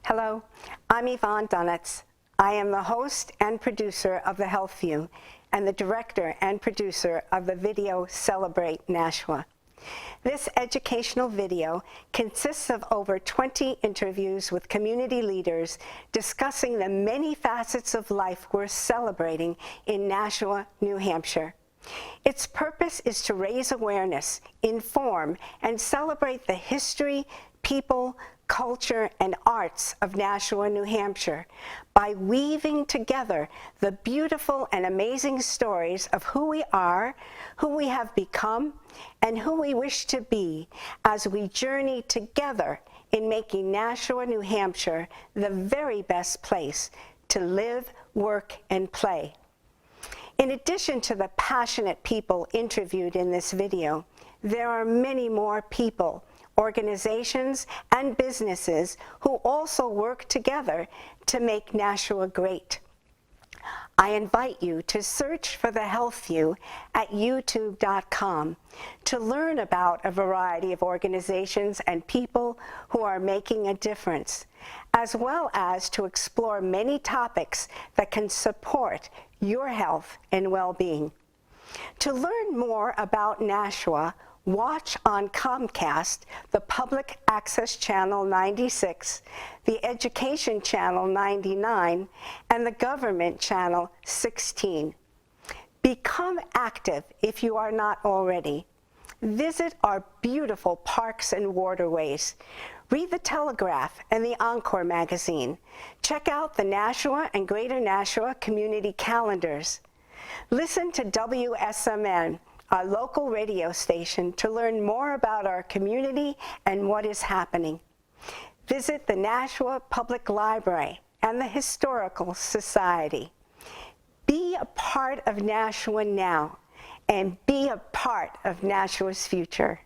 Hello, I'm Yvonne Dunetz. I am the host and producer of The Health View and the director and producer of the video Celebrate Nashua. This educational video consists of over 20 interviews with community leaders discussing the many facets of life we're celebrating in Nashua, New Hampshire. Its purpose is to raise awareness, inform, and celebrate the history, people, culture, and arts of Nashua, New Hampshire by weaving together the beautiful and amazing stories of who we are, who we have become, and who we wish to be as we journey together in making Nashua, New Hampshire the very best place to live, work, and play. In addition to the passionate people interviewed in this video, there are many more people, organizations, and businesses who also work together to make Nashua great. I invite you to search for The Health View at youtube.com to learn about a variety of organizations and people who are making a difference, as well as to explore many topics that can support your health and well-being. To learn more about Nashua, watch on Comcast the Public Access Channel 96, the Education Channel 99, and the Government Channel 16. Become active if you are not already. Visit our beautiful parks and waterways. Read the Telegraph and the Encore magazine. Check out the Nashua and Greater Nashua community calendars. Listen to WSMN, our local radio station, to learn more about our community and what is happening. Visit the Nashua Public Library and the Historical Society. Be a part of Nashua now, and be a part of Nashua's future.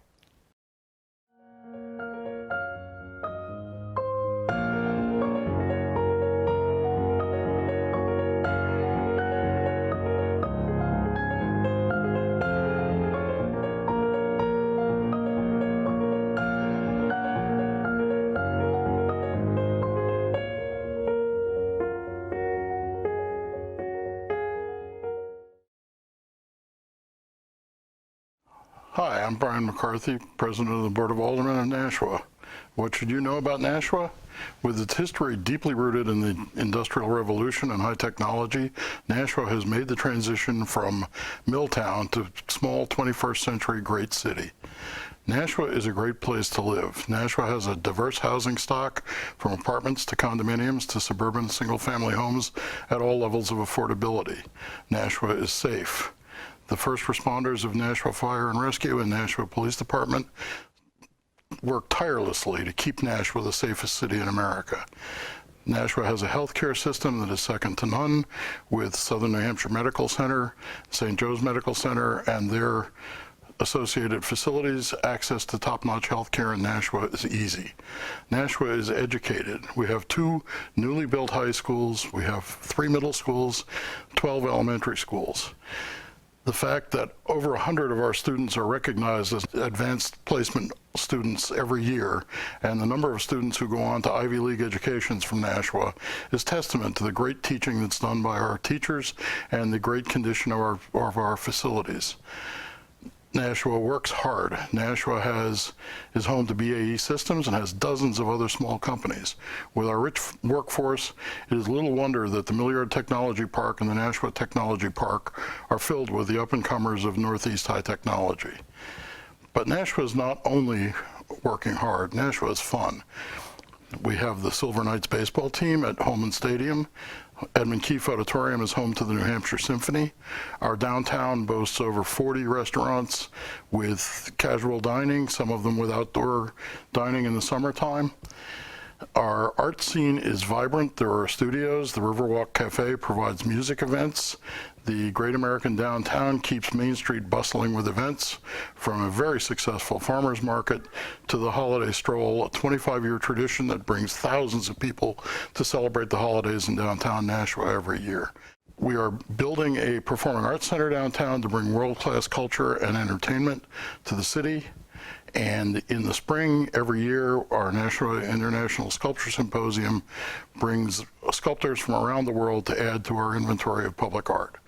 Hi, I'm Brian McCarthy, President of the Board of Aldermen of Nashua. What should you know about Nashua? With its history deeply rooted in the Industrial Revolution and high technology, Nashua has made the transition from mill town to small 21st century great city. Nashua is a great place to live. Nashua has a diverse housing stock, from apartments to condominiums to suburban single-family homes at all levels of affordability. Nashua is safe. The first responders of Nashua Fire and Rescue and Nashua Police Department work tirelessly to keep Nashua the safest city in America. Nashua has a healthcare system that is second to none, with Southern New Hampshire Medical Center, St. Joe's Medical Center, and their associated facilities. Access to top-notch healthcare in Nashua is easy. Nashua is educated. We have 2 newly built high schools, we have 3 middle schools, 12 elementary schools. The fact that over 100 of our students are recognized as advanced placement students every year, and the number of students who go on to Ivy League educations from Nashua is testament to the great teaching that's done by our teachers and the great condition of our facilities. Nashua works hard. Nashua is home to BAE Systems and has dozens of other small companies. With our rich workforce, it is little wonder that the Milliard Technology Park and the Nashua Technology Park are filled with the up-and-comers of Northeast high technology. But Nashua is not only working hard, Nashua is fun. We have the Silver Knights baseball team at Holman Stadium. Edmund Keefe Auditorium is home to the New Hampshire Symphony. Our downtown boasts over 40 restaurants with casual dining, some of them with outdoor dining in the summertime. Our art scene is vibrant. There are studios. The Riverwalk Cafe provides music events. The Great American Downtown keeps Main Street bustling with events, from a very successful farmers market to the holiday stroll, a 25-year tradition that brings thousands of people to celebrate the holidays in downtown Nashua every year. We are building a performing arts center downtown to bring world-class culture and entertainment to the city. And in the spring, every year, our Nashua International Sculpture Symposium brings sculptors from around the world to add to our inventory of public art.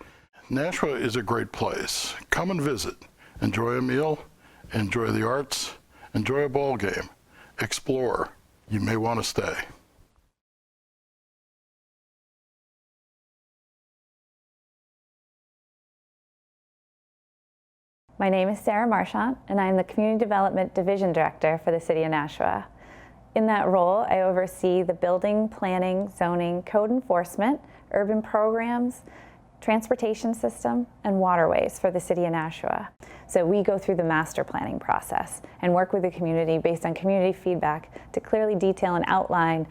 Nashua is a great place. Come and visit. Enjoy a meal, enjoy the arts, enjoy a ball game, explore. You may want to stay. My name is Sarah Marchant, and I am the Community Development Division Director for the City of Nashua. In that role, I oversee the building, planning, zoning, code enforcement, urban programs, transportation system, and waterways for the City of Nashua. So we go through the master planning process and work with the community based on community feedback to clearly detail and outline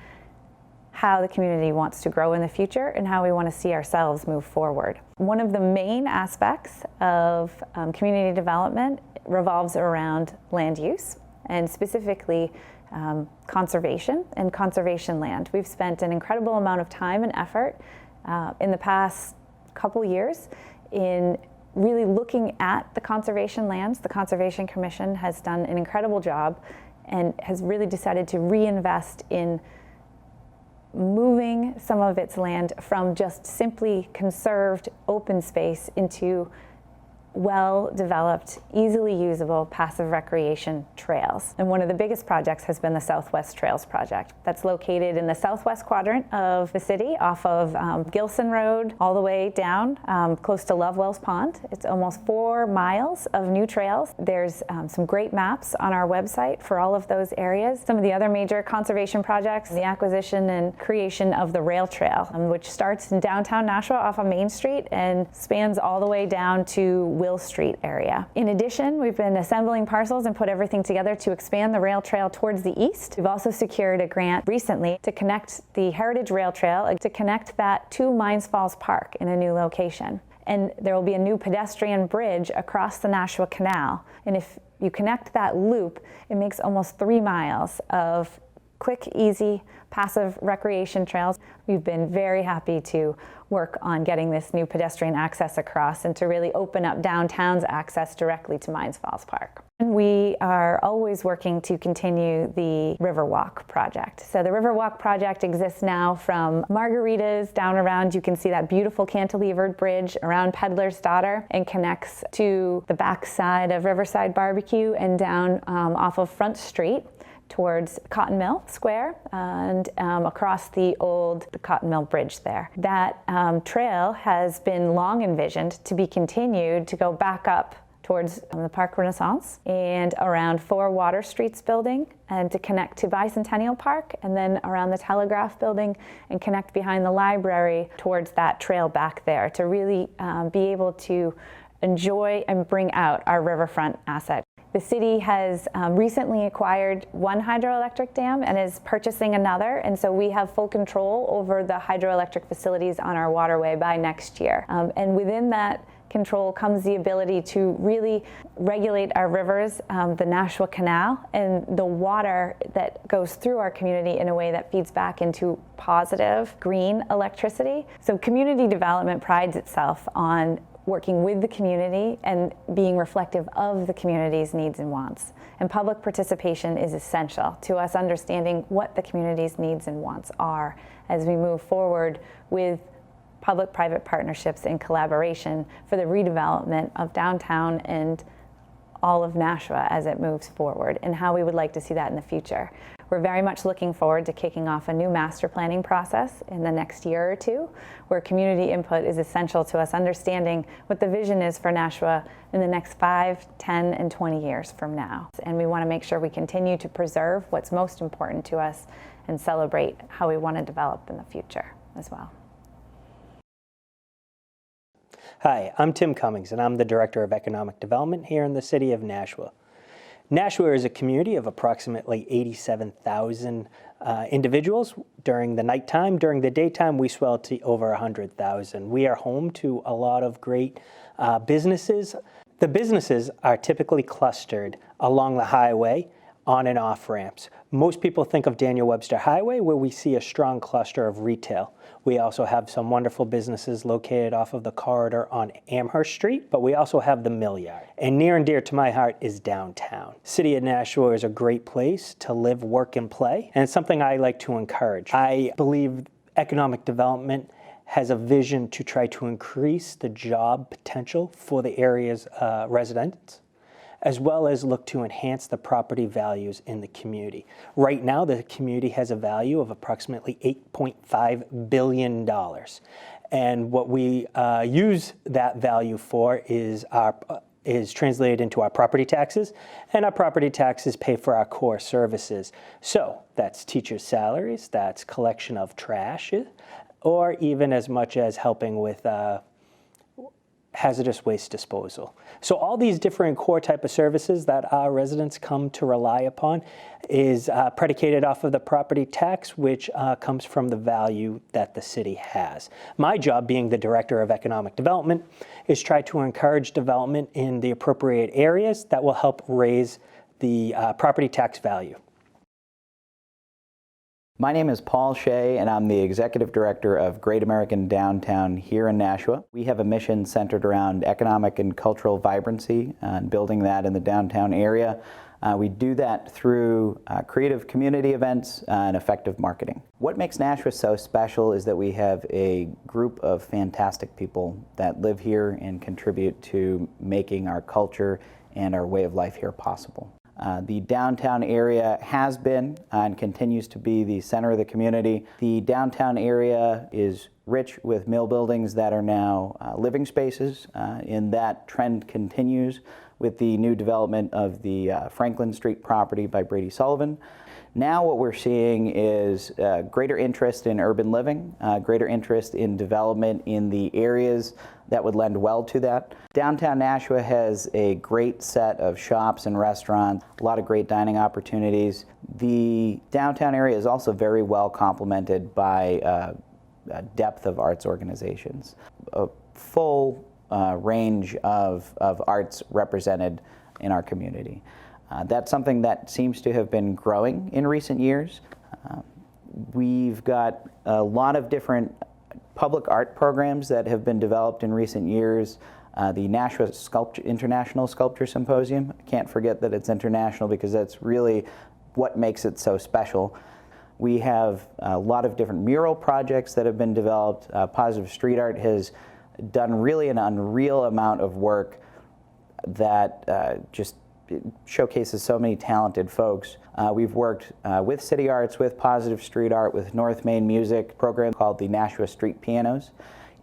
how the community wants to grow in the future and how we want to see ourselves move forward. One of the main aspects of community development revolves around land use, and specifically conservation and conservation land. We've spent an incredible amount of time and effort in the past couple years in really looking at the conservation lands. The Conservation Commission has done an incredible job and has really decided to reinvest in moving some of its land from just simply conserved open space into well-developed, easily usable passive recreation trails. And one of the biggest projects has been the Southwest Trails project. That's located in the southwest quadrant of the city off of Gilson Road all the way down close to Lovewell's Pond. It's almost 4 miles of new trails. There's some great maps on our website for all of those areas. Some of the other major conservation projects, the acquisition and creation of the rail trail, which starts in downtown Nashua off of Main Street and spans all the way down to Will Street area. In addition, we've been assembling parcels and put everything together to expand the rail trail towards the east. We've also secured a grant recently to connect the Heritage Rail Trail, to connect that to Mines Falls Park in a new location. And there will be a new pedestrian bridge across the Nashua Canal. And if you connect that loop, it makes almost 3 miles of quick, easy, passive recreation trails. We've been very happy to work on getting this new pedestrian access across and to really open up downtown's access directly to Mines Falls Park. And we are always working to continue the Riverwalk project. So the Riverwalk project exists now from Margaritas down around, you can see that beautiful cantilevered bridge around Peddler's Daughter, and connects to the backside of Riverside Barbecue and down off of Front Street towards Cotton Mill Square and across the old Cotton Mill Bridge there. That trail has been long envisioned to be continued to go back up towards the Park Renaissance and around 4 Water Streets building, and to connect to Bicentennial Park, and then around the Telegraph building and connect behind the library towards that trail back there to really be able to enjoy and bring out our riverfront asset. The city has recently acquired 1 hydroelectric dam and is purchasing another, and so we have full control over the hydroelectric facilities on our waterway by next year. And within that control comes the ability to really regulate our rivers, the Nashua Canal, and the water that goes through our community in a way that feeds back into positive green electricity. So community development prides itself on working with the community and being reflective of the community's needs and wants. And public participation is essential to us understanding what the community's needs and wants are as we move forward with public-private partnerships and collaboration for the redevelopment of downtown and all of Nashua as it moves forward, and how we would like to see that in the future. We're very much looking forward to kicking off a new master planning process in the next year or two, where community input is essential to us understanding what the vision is for Nashua in the next 5, 10, and 20 years from now. And we want to make sure we continue to preserve what's most important to us and celebrate how we want to develop in the future as well. Hi, I'm Tim Cummings, and I'm the Director of Economic Development here in the city of Nashua. Nashua is a community of approximately 87,000 individuals during the nighttime. During the daytime, we swell to over 100,000. We are home to a lot of great businesses. The businesses are typically clustered along the highway on and off ramps. Most people think of Daniel Webster Highway, where we see a strong cluster of retail. We also have some wonderful businesses located off of the corridor on Amherst Street, but we also have the Mill Yard. And near and dear to my heart is downtown. City of Nashua is a great place to live, work, and play, and it's something I like to encourage. I believe economic development has a vision to try to increase the job potential for the area's residents, as well as look to enhance the property values in the community. Right now, the community has a value of approximately $8.5 billion. And what we use that value for is translated into our property taxes, and our property taxes pay for our core services. So that's teachers' salaries, that's collection of trash, or even as much as helping with hazardous waste disposal. So all these different core type of services that our residents come to rely upon is predicated off of the property tax, which comes from the value that the city has. My job, being the Director of Economic Development, is try to encourage development in the appropriate areas that will help raise the property tax value. My name is Paul Shea, and I'm the Executive Director of Great American Downtown here in Nashua. We have a mission centered around economic and cultural vibrancy and building that in the downtown area. We do that through creative community events and effective marketing. What makes Nashua so special is that we have a group of fantastic people that live here and contribute to making our culture and our way of life here possible. The downtown area has been and continues to be the center of the community. The downtown area is rich with mill buildings that are now living spaces, and that trend continues with the new development of the Franklin Street property by Brady Sullivan. Now what we're seeing is greater interest in urban living, greater interest in development in the areas that would lend well to that. Downtown Nashua has a great set of shops and restaurants, a lot of great dining opportunities. The downtown area is also very well complemented by a depth of arts organizations. A full range of arts represented in our community. That's something that seems to have been growing in recent years. We've got a lot of different public art programs that have been developed in recent years. The Nashua International Sculpture Symposium, I can't forget that it's international because that's really what makes it so special. We have a lot of different mural projects that have been developed. Positive Street Art has done really an unreal amount of work that just showcases so many talented folks. We've worked with City Arts, with Positive Street Art, with North Main Music, program called the Nashua Street Pianos.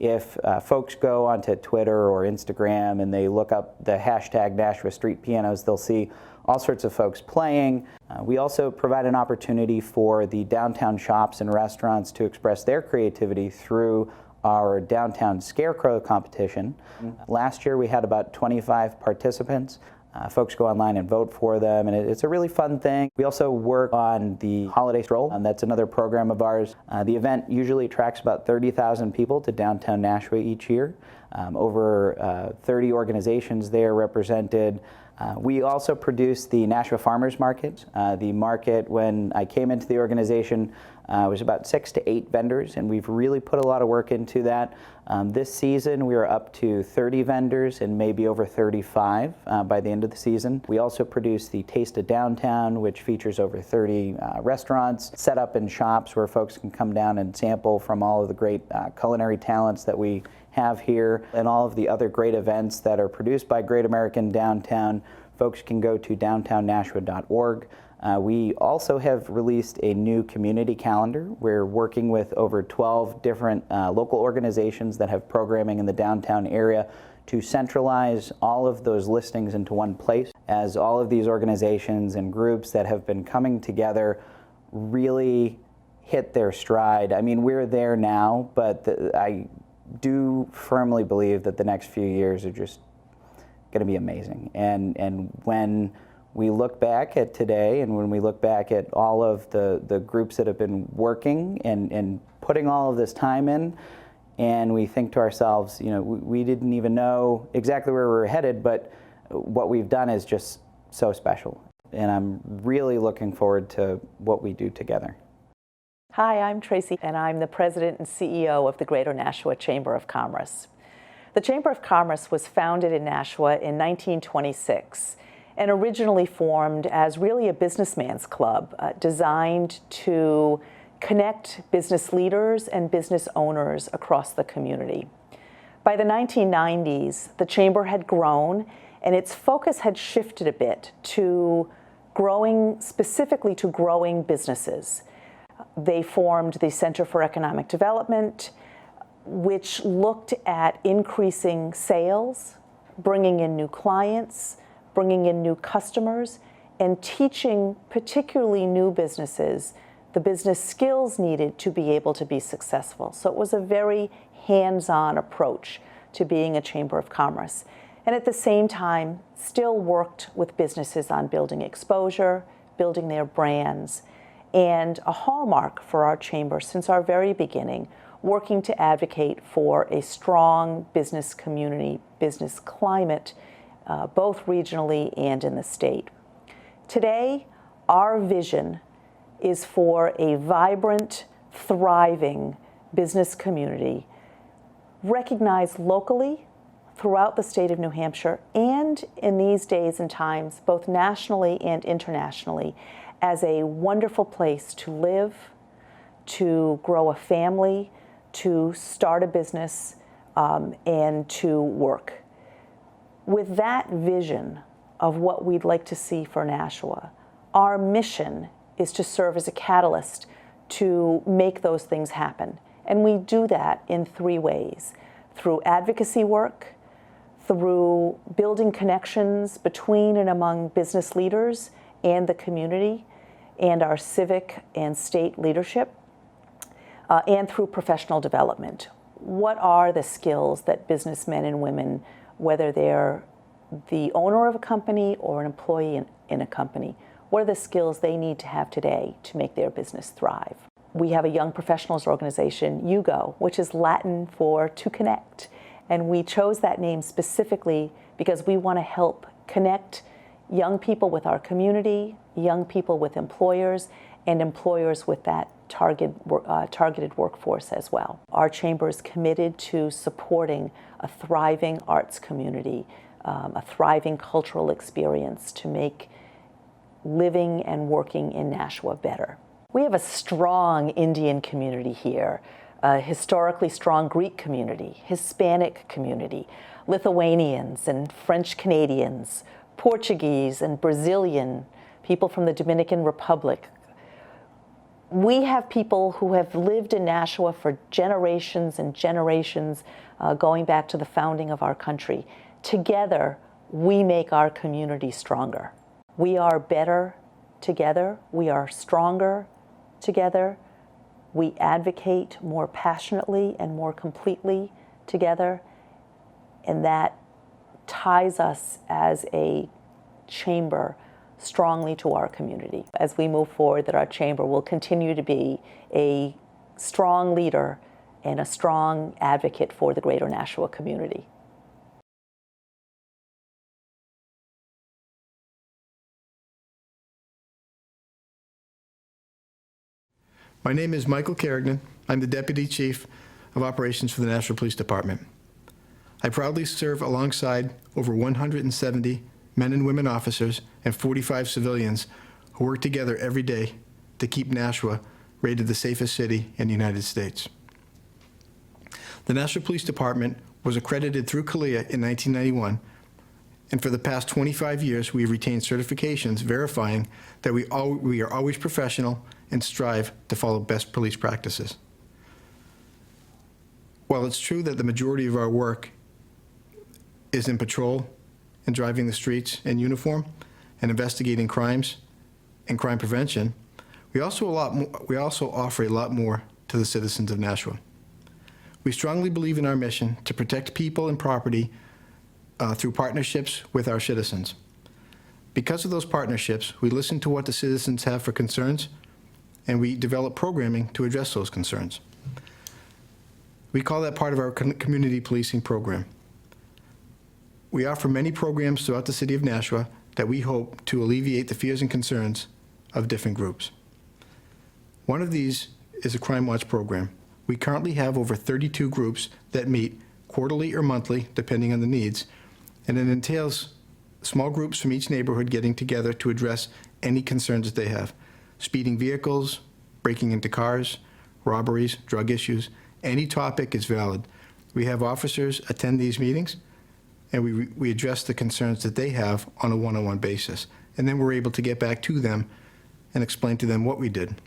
If folks go onto Twitter or Instagram and they look up the hashtag Nashua Street Pianos, they'll see all sorts of folks playing. We also provide an opportunity for the downtown shops and restaurants to express their creativity through our downtown scarecrow competition. Last year we had about 25 participants. Folks go online and vote for them, and it's a really fun thing. We also work on the Holiday Stroll, and that's another program of ours. The event usually attracts about 30,000 people to downtown Nashua each year. Over 30 organizations there represented. We also produce the Nashua Farmers Market. The market, when I came into the organization, was about 6 to 8 vendors, and we've really put a lot of work into that. This season, we are up to 30 vendors and maybe over 35 by the end of the season. We also produce the Taste of Downtown, which features over 30 restaurants set up in shops where folks can come down and sample from all of the great culinary talents that we have here, and all of the other great events that are produced by Great American Downtown. Folks can go to downtownnashua.org. We also have released a new community calendar. We're working with over 12 different local organizations that have programming in the downtown area to centralize all of those listings into one place, as all of these organizations and groups that have been coming together really hit their stride. I mean, we're there now, but I do firmly believe that the next few years are just going to be amazing. And when we look back at today, and when we look back at all of the groups that have been working and putting all of this time in, and we think to ourselves, you know, we didn't even know exactly where we were headed, but what we've done is just so special. And I'm really looking forward to what we do together. Hi, I'm Tracy, and I'm the President and CEO of the Greater Nashua Chamber of Commerce. The Chamber of Commerce was founded in Nashua in 1926 and originally formed as really a businessman's club designed to connect business leaders and business owners across the community. By the 1990s, the Chamber had grown and its focus had shifted a bit to specifically to growing businesses. They formed the Center for Economic Development, which looked at increasing sales, bringing in new clients, bringing in new customers, and teaching particularly new businesses the business skills needed to be able to be successful. So it was a very hands-on approach to being a Chamber of Commerce. And at the same time, still worked with businesses on building exposure, building their brands, and a hallmark for our chamber since our very beginning, working to advocate for a strong business community, business climate, both regionally and in the state. Today, our vision is for a vibrant, thriving business community, recognized locally throughout the state of New Hampshire, and in these days and times, both nationally and internationally, as a wonderful place to live, to grow a family, to start a business, and to work. With that vision of what we'd like to see for Nashua, our mission is to serve as a catalyst to make those things happen. And we do that in three ways: through advocacy work, through building connections between and among business leaders and the community and our civic and state leadership, and through professional development. What are the skills that businessmen and women, whether they're the owner of a company or an employee in a company, what are the skills they need to have today to make their business thrive? We have a young professionals organization, YOUGO, which is Latin for to connect. And we chose that name specifically because we want to help connect young people with our community, young people with employers, and employers with that targeted workforce as well. Our chamber is committed to supporting a thriving arts community, a thriving cultural experience to make living and working in Nashua better. We have a strong Indian community here, a historically strong Greek community, Hispanic community, Lithuanians and French Canadians, Portuguese and Brazilian, people from the Dominican Republic. We have people who have lived in Nashua for generations and generations, going back to the founding of our country. Together, we make our community stronger. We are better together. We are stronger together. We advocate more passionately and more completely together. And that ties us as a chamber strongly to our community. As we move forward, that our chamber will continue to be a strong leader and a strong advocate for the Greater Nashua community. My name is Michael Carignan. I'm the Deputy Chief of Operations for the Nashua Police Department. I proudly serve alongside over 170 men and women officers and 45 civilians who work together every day to keep Nashua rated the safest city in the United States. The Nashua Police Department was accredited through CALEA in 1991, and for the past 25 years we have retained certifications verifying that we are always professional and strive to follow best police practices. While it's true that the majority of our work is in patrol and driving the streets in uniform and investigating crimes and crime prevention, we also offer a lot more to the citizens of Nashua. We strongly believe in our mission to protect people and property through partnerships with our citizens. Because of those partnerships, we listen to what the citizens have for concerns, and we develop programming to address those concerns. We call that part of our community policing program. We offer many programs throughout the city of Nashua that we hope to alleviate the fears and concerns of different groups. One of these is a Crime Watch program. We currently have over 32 groups that meet quarterly or monthly, depending on the needs, and it entails small groups from each neighborhood getting together to address any concerns that they have. Speeding vehicles, breaking into cars, robberies, drug issues, any topic is valid. We have officers attend these meetings, and we address the concerns that they have on a one-on-one basis. And then we're able to get back to them and explain to them what we did.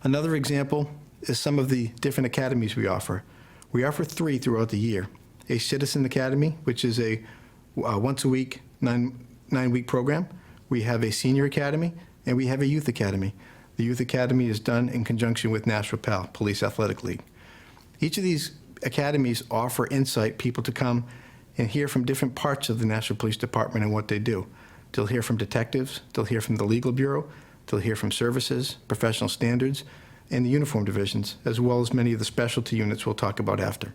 Another example is some of the different academies we offer. We offer 3 throughout the year. A Citizen Academy, which is a once-a-week, 9-week program. We have a Senior Academy, and we have a Youth Academy. The Youth Academy is done in conjunction with Nashua PAL, Police Athletic League. Each of these academies offer insight, people to come and hear from different parts of the Nashua Police Department and what they do. They'll hear from detectives, they'll hear from the Legal Bureau, they'll hear from services, professional standards, and the uniform divisions, as well as many of the specialty units we'll talk about after.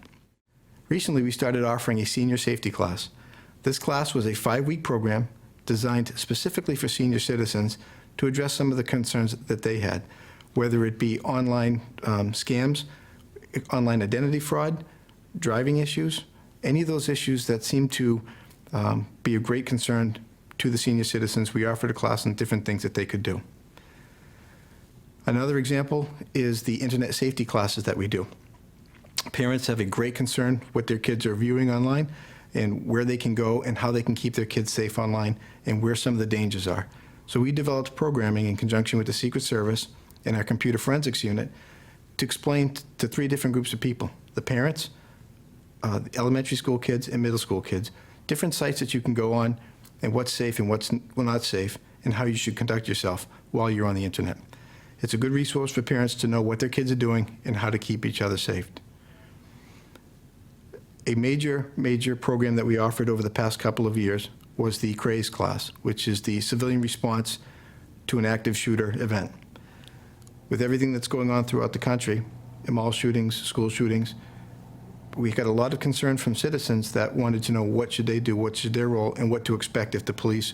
Recently, we started offering a senior safety class. This class was a 5-week program designed specifically for senior citizens to address some of the concerns that they had, whether it be online scams, online identity fraud, driving issues, any of those issues that seem to be a great concern to the senior citizens. We offered a class on different things that they could do. Another example is the internet safety classes that we do. Parents have a great concern what their kids are viewing online and where they can go and how they can keep their kids safe online and where some of the dangers are. So we developed programming in conjunction with the Secret Service and our computer forensics unit to explain to 3 different groups of people: the parents, the elementary school kids, and middle school kids, different sites that you can go on and what's safe and what's not safe and how you should conduct yourself while you're on the internet. It's a good resource for parents to know what their kids are doing and how to keep each other safe. A major program that we offered over the past couple of years was the CRAZE class, which is the civilian response to an active shooter event. With everything that's going on throughout the country, mall shootings, school shootings, we got a lot of concern from citizens that wanted to know what should they do, what should their role, and what to expect if the police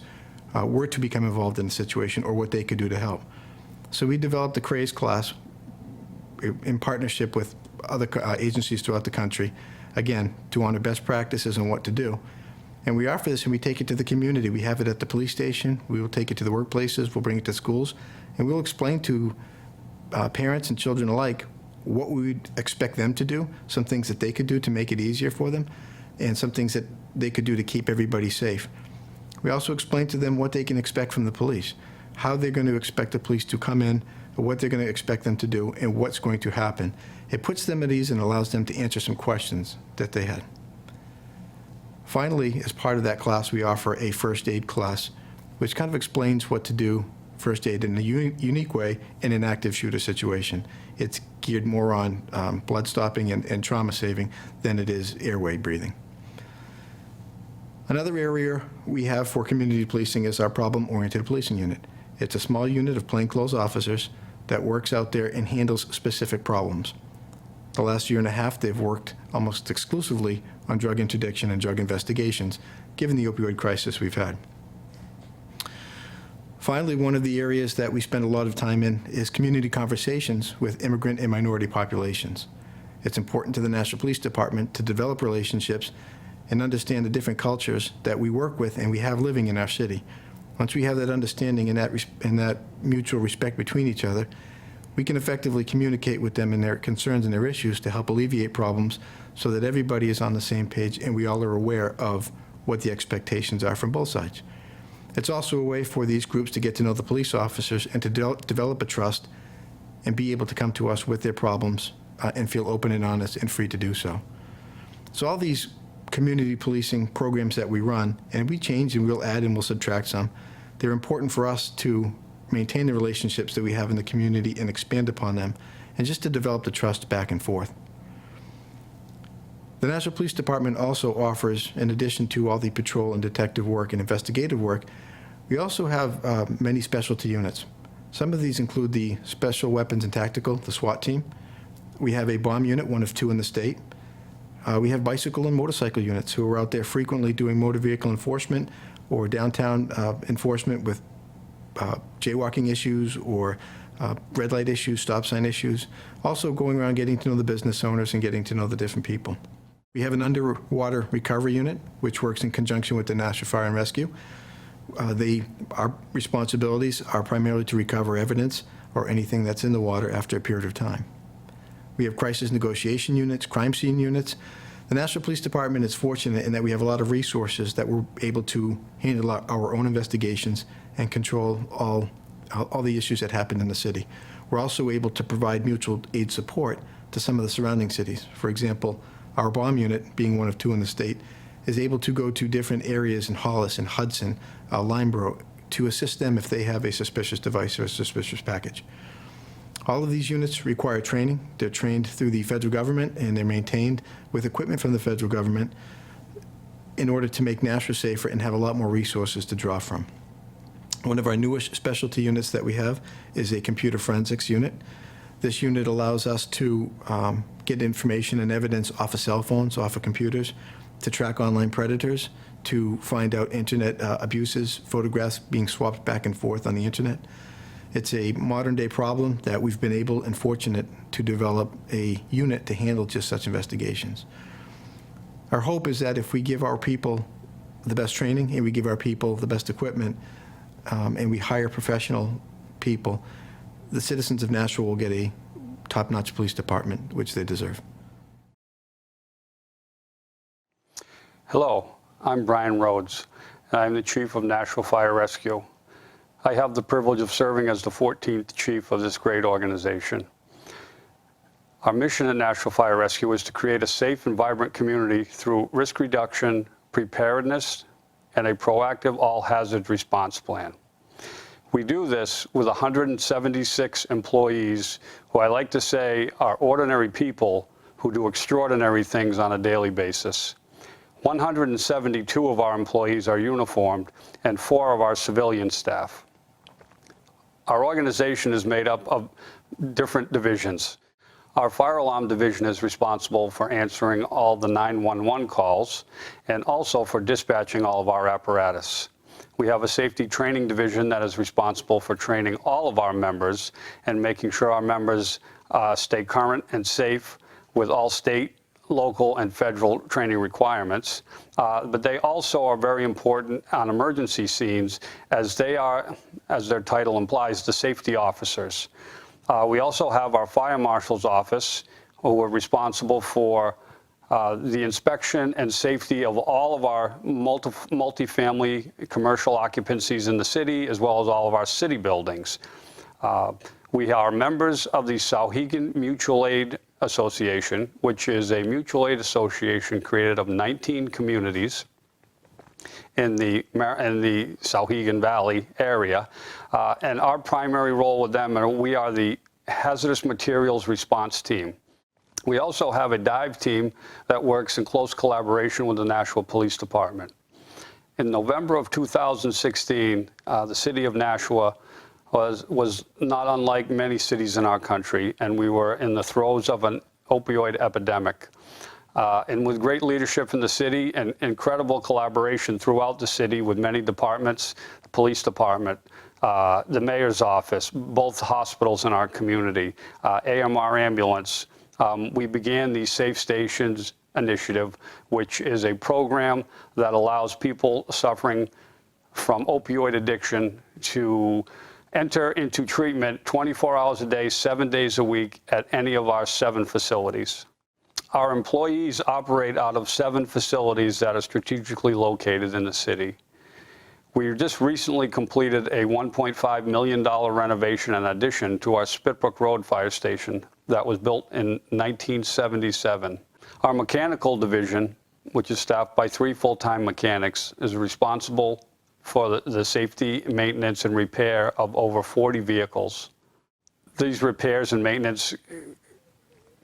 were to become involved in the situation, or what they could do to help. So we developed the CRAZE class in partnership with other agencies throughout the country, again, to honor best practices and what to do. And we offer this and we take it to the community. We have it at the police station. We will take it to the workplaces. We'll bring it to schools. And we'll explain to parents and children alike what we would expect them to do, some things that they could do to make it easier for them, and some things that they could do to keep everybody safe. We also explain to them what they can expect from the police, how they're going to expect the police to come in, what they're going to expect them to do, and what's going to happen. It puts them at ease and allows them to answer some questions that they had. Finally, as part of that class, we offer a first aid class, which kind of explains what to do, first aid in a unique way in an active shooter situation. It's geared more on blood stopping and trauma saving than it is airway breathing. Another area we have for community policing is our problem-oriented policing unit. It's a small unit of plainclothes officers that works out there and handles specific problems. The last year and a half, they've worked almost exclusively on drug interdiction and drug investigations, given the opioid crisis we've had. Finally, one of the areas that we spend a lot of time in is community conversations with immigrant and minority populations. It's important to the National Police Department to develop relationships and understand the different cultures that we work with and we have living in our city. Once we have that understanding and that mutual respect between each other, we can effectively communicate with them and their concerns and their issues to help alleviate problems so that everybody is on the same page and we all are aware of what the expectations are from both sides. It's also a way for these groups to get to know the police officers and to develop a trust and be able to come to us with their problems and feel open and honest and free to do so. So all these community policing programs that we run, and we change and we'll add and we'll subtract some, they're important for us to maintain the relationships that we have in the community and expand upon them, and just to develop the trust back and forth. The National Police Department also offers, in addition to all the patrol and detective work and investigative work, we also have many specialty units. Some of these include the Special Weapons and Tactical, the SWAT team. We have a bomb unit, one of 2 in the state. We have bicycle and motorcycle units who are out there frequently doing motor vehicle enforcement, or downtown enforcement with jaywalking issues or red light issues, stop sign issues. Also going around getting to know the business owners and getting to know the different people. We have an underwater recovery unit, which works in conjunction with the Nashua Fire and Rescue. Our responsibilities are primarily to recover evidence or anything that's in the water after a period of time. We have crisis negotiation units, crime scene units. The Nashua Police Department is fortunate in that we have a lot of resources that we're able to handle our own investigations and control all the issues that happen in the city. We're also able to provide mutual aid support to some of the surrounding cities. For example, our bomb unit, being one of 2 in the state, is able to go to different areas in Hollis and Hudson, Limeboro, to assist them if they have a suspicious device or a suspicious package. All of these units require training. They're trained through the federal government, and they're maintained with equipment from the federal government in order to make Nashua safer and have a lot more resources to draw from. One of our newest specialty units that we have is a computer forensics unit. This unit allows us to get information and evidence off of cell phones, off of computers, to track online predators, to find out internet abuses, photographs being swapped back and forth on the internet. It's a modern-day problem that we've been able and fortunate to develop a unit to handle just such investigations. Our hope is that if we give our people the best training and we give our people the best equipment and we hire professional people, the citizens of Nashua will get a top-notch police department, which they deserve. Hello, I'm Brian Rhodes, and I'm the Chief of Nashua Fire Rescue. I have the privilege of serving as the 14th Chief of this great organization. Our mission at Nashua Fire Rescue is to create a safe and vibrant community through risk reduction, preparedness, and a proactive all-hazard response plan. We do this with 176 employees who I like to say are ordinary people who do extraordinary things on a daily basis. 172 of our employees are uniformed and 4 of our civilian staff. Our organization is made up of different divisions. Our fire alarm division is responsible for answering all the 911 calls and also for dispatching all of our apparatus. We have a safety training division that is responsible for training all of our members and making sure our members stay current and safe with all state, local, and federal training requirements. But they also are very important on emergency scenes as they are, as their title implies, the safety officers. We also have our fire marshal's office, who are responsible for the inspection and safety of all of our multifamily commercial occupancies in the city, as well as all of our city buildings. We are members of the Sauhegan Mutual Aid Association, which is a mutual aid association created of 19 communities in the Sauhegan Valley area. And our primary role with them, we are the hazardous materials response team. We also have a dive team that works in close collaboration with the Nashua Police Department. In November of 2016, the city of Nashua was not unlike many cities in our country, and we were in the throes of an opioid epidemic. And with great leadership in the city and incredible collaboration throughout the city with many departments, the police department, the mayor's office, both hospitals in our community, AMR ambulance, we began the Safe Stations Initiative, which is a program that allows people suffering from opioid addiction to enter into treatment 24 hours a day, 7 days a week at any of our 7 facilities. Our employees operate out of 7 facilities that are strategically located in the city. We just recently completed a $1.5 million renovation and addition to our Spitbrook Road Fire Station that was built in 1977. Our mechanical division, which is staffed by 3 full-time mechanics, is responsible for the safety, maintenance, and repair of over 40 vehicles. These repairs and maintenance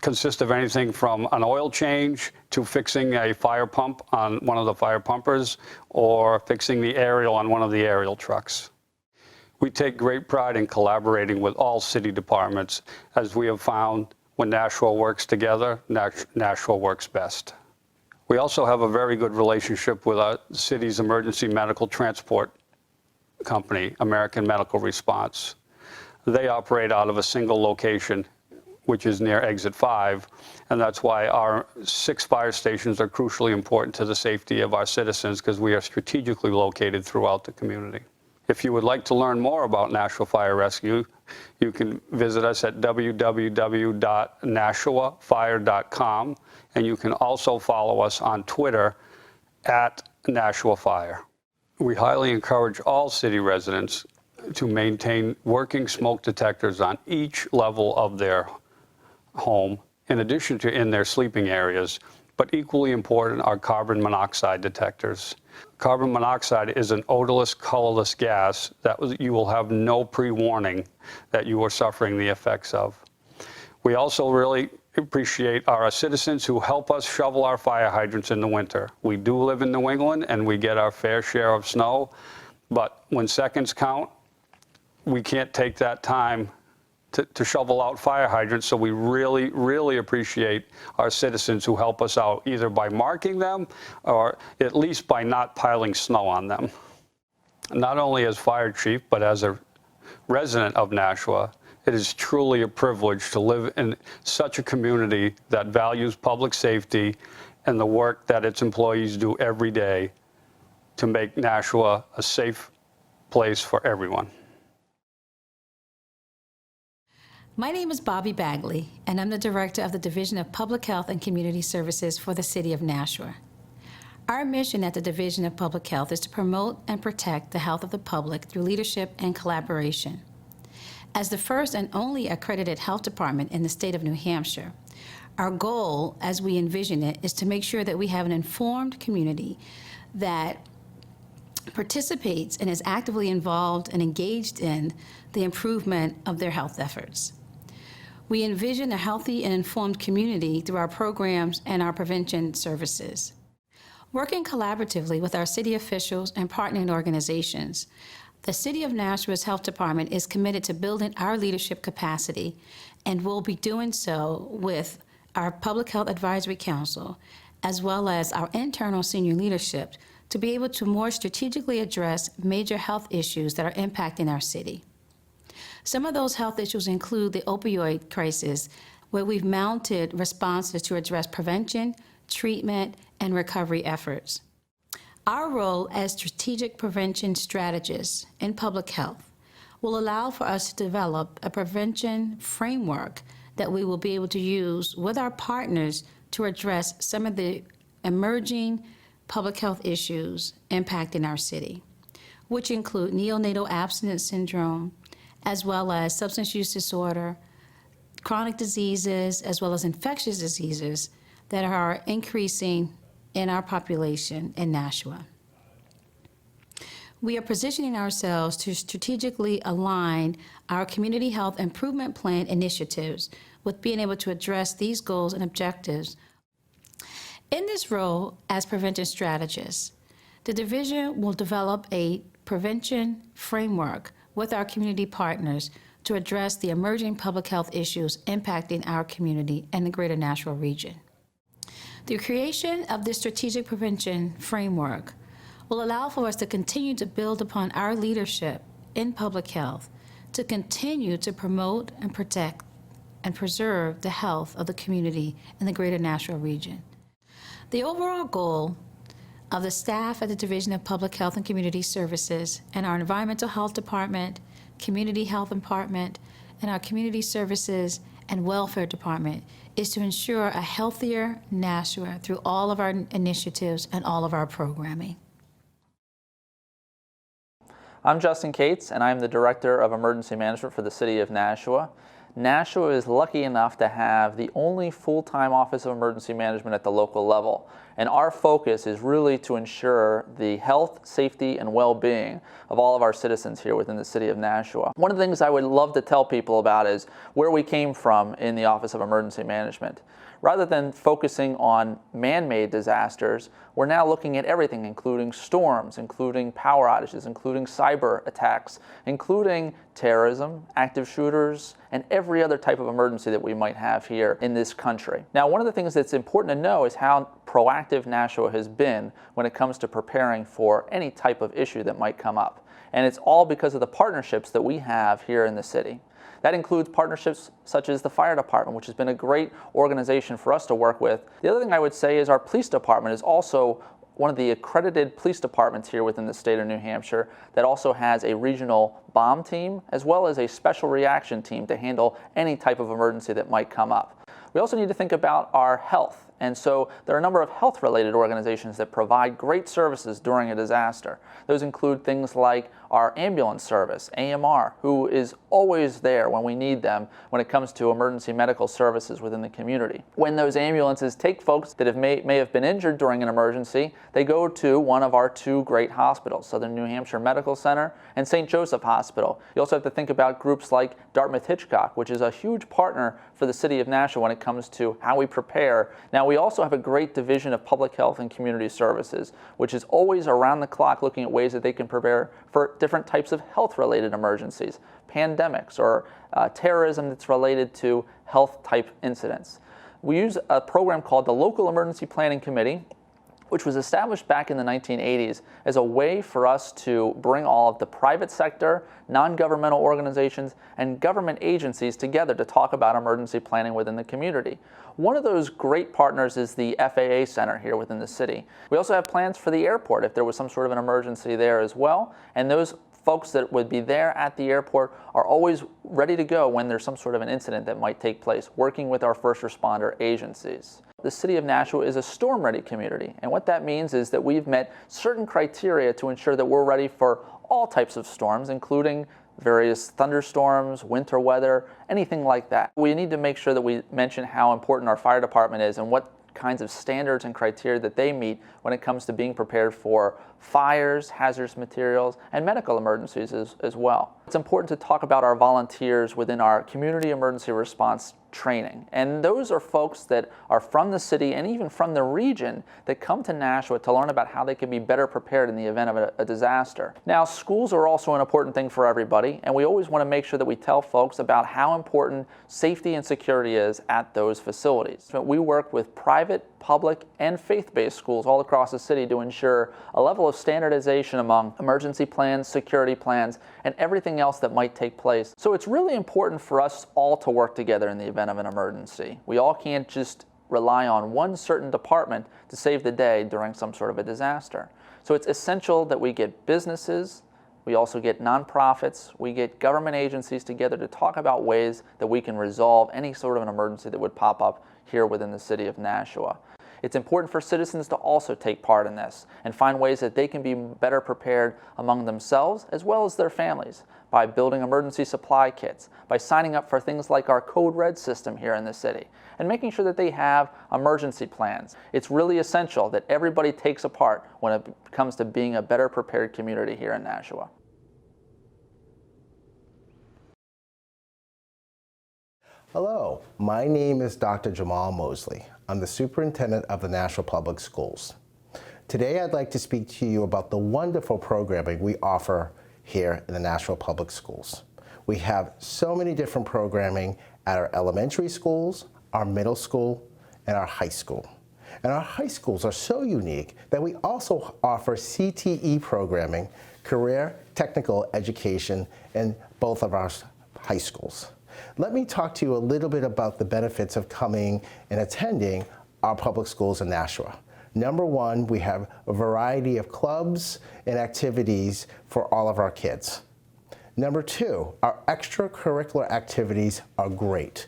consist of anything from an oil change to fixing a fire pump on one of the fire pumpers or fixing the aerial on one of the aerial trucks. We take great pride in collaborating with all city departments, as we have found when Nashua works together, Nashua works best. We also have a very good relationship with our city's emergency medical transport company, American Medical Response. They operate out of a single location, which is near Exit 5, and that's why our 6 fire stations are crucially important to the safety of our citizens, because we are strategically located throughout the community. If you would like to learn more about Nashua Fire Rescue, you can visit us at www.nashuafire.com, and you can also follow us on Twitter at Nashua Fire. We highly encourage all city residents to maintain working smoke detectors on each level of their home, in addition to in their sleeping areas, but equally important are carbon monoxide detectors. Carbon monoxide is an odorless, colorless gas that you will have no pre-warning that you are suffering the effects of. We also really appreciate our citizens who help us shovel our fire hydrants in the winter. We do live in New England and we get our fair share of snow, but when seconds count, we can't take that time to shovel out fire hydrants, so we really, really appreciate our citizens who help us out, either by marking them or at least by not piling snow on them. Not only as fire chief, but as a resident of Nashua, it is truly a privilege to live in such a community that values public safety and the work that its employees do every day to make Nashua a safe place for everyone. My name is Bobbie Bagley, and I'm the Director of the Division of Public Health and Community Services for the City of Nashua. Our mission at the Division of Public Health is to promote and protect the health of the public through leadership and collaboration. As the first and only accredited health department in the state of New Hampshire, our goal, as we envision it, is to make sure that we have an informed community that participates and is actively involved and engaged in the improvement of their health efforts. We envision a healthy and informed community through our programs and our prevention services. Working collaboratively with our city officials and partnering organizations, the City of Nashua's Health Department is committed to building our leadership capacity, and will be doing so with our Public Health Advisory Council, as well as our internal senior leadership, to be able to more strategically address major health issues that are impacting our city. Some of those health issues include the opioid crisis, where we've mounted responses to address prevention, treatment, and recovery efforts. Our role as strategic prevention strategists in public health will allow for us to develop a prevention framework that we will be able to use with our partners to address some of the emerging public health issues impacting our city, which include neonatal abstinence syndrome, as well as substance use disorder, chronic diseases, as well as infectious diseases that are increasing in our population in Nashua. We are positioning ourselves to strategically align our community health improvement plan initiatives with being able to address these goals and objectives. In this role as prevention strategists, the division will develop a prevention framework with our community partners to address the emerging public health issues impacting our community and the greater Nashua region. The creation of this strategic prevention framework will allow for us to continue to build upon our leadership in public health, to continue to promote and protect and preserve the health of the community in the greater Nashua region. The overall goal of the staff at the Division of Public Health and Community Services and our Environmental Health Department, Community Health Department, and our Community Services and Welfare Department is to ensure a healthier Nashua through all of our initiatives and all of our programming. I'm Justin Cates, and I'm the Director of Emergency Management for the City of Nashua. Nashua is lucky enough to have the only full-time Office of Emergency Management at the local level, and our focus is really to ensure the health, safety, and well-being of all of our citizens here within the City of Nashua. One of the things I would love to tell people about is where we came from in the Office of Emergency Management. Rather than focusing on man-made disasters, we're now looking at everything, including storms, including power outages, including cyber attacks, including terrorism, active shooters, and every other type of emergency that we might have here in this country. Now, one of the things that's important to know is how proactive proactive Nashua has been when it comes to preparing for any type of issue that might come up. And it's all because of the partnerships that we have here in the city. That includes partnerships such as the fire department, which has been a great organization for us to work with. The other thing I would say is our police department is also one of the accredited police departments here within the state of New Hampshire that also has a regional bomb team as well as a special reaction team to handle any type of emergency that might come up. We also need to think about our health. And so there are a number of health-related organizations that provide great services during a disaster. Those include things like our ambulance service, AMR, who is always there when we need them when it comes to emergency medical services within the community. When those ambulances take folks that may have been injured during an emergency, they go to one of our two great hospitals, Southern New Hampshire Medical Center and St. Joseph Hospital. You also have to think about groups like Dartmouth-Hitchcock, which is a huge partner for the city of Nashua when it comes to how we prepare. Now, we also have a great division of public health and community services, which is always around the clock looking at ways that they can prepare for different types of health-related emergencies, pandemics, or terrorism that's related to health-type incidents. We use a program called the Local Emergency Planning Committee, which was established back in the 1980s as a way for us to bring all of the private sector, non-governmental organizations, and government agencies together to talk about emergency planning within the community. One of those great partners is the FAA Center here within the city. We also have plans for the airport if there was some sort of an emergency there as well, and those folks that would be there at the airport are always ready to go when there's some sort of an incident that might take place, working with our first responder agencies. The city of Nashua is a storm-ready community, and what that means is that we've met certain criteria to ensure that we're ready for all types of storms, including various thunderstorms, winter weather, anything like that. We need to make sure that we mention how important our fire department is and what kinds of standards and criteria that they meet when it comes to being prepared for fires, hazardous materials, and medical emergencies as well. It's important to talk about our volunteers within our community emergency response training. And those are folks that are from the city and even from the region that come to Nashua to learn about how they can be better prepared in the event of a disaster. Now, schools are also an important thing for everybody, and we always want to make sure that we tell folks about how important safety and security is at those facilities. So we work with private, public, and faith-based schools all across the city to ensure a level of standardization among emergency plans, security plans, and everything else that might take place. So it's really important for us all to work together in the event of an emergency. We all can't just rely on one certain department to save the day during some sort of a disaster. So it's essential that we get businesses, we also get nonprofits, we get government agencies together to talk about ways that we can resolve any sort of an emergency that would pop up here within the city of Nashua. It's important for citizens to also take part in this and find ways that they can be better prepared among themselves as well as their families by building emergency supply kits, by signing up for things like our Code Red system here in the city, and making sure that they have emergency plans. It's really essential that everybody takes a part when it comes to being a better prepared community here in Nashua. Hello, my name is Dr. Jahmal Mosley. I'm the superintendent of the Nashua Public Schools. Today I'd like to speak to you about the wonderful programming we offer here in the Nashua Public Schools. We have so many different programming at our elementary schools, our middle school, and our high school. And our high schools are so unique that we also offer CTE programming, career technical education, in both of our high schools. Let me talk to you a little bit about the benefits of coming and attending our public schools in Nashua. Number one, we have a variety of clubs and activities for all of our kids. Number two, our extracurricular activities are great.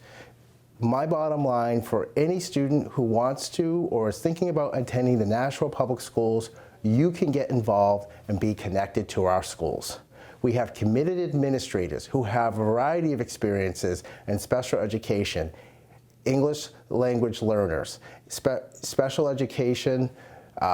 My bottom line for any student who wants to or is thinking about attending the Nashua Public Schools, you can get involved and be connected to our schools. We have committed administrators who have a variety of experiences in special education, English language learners, special education,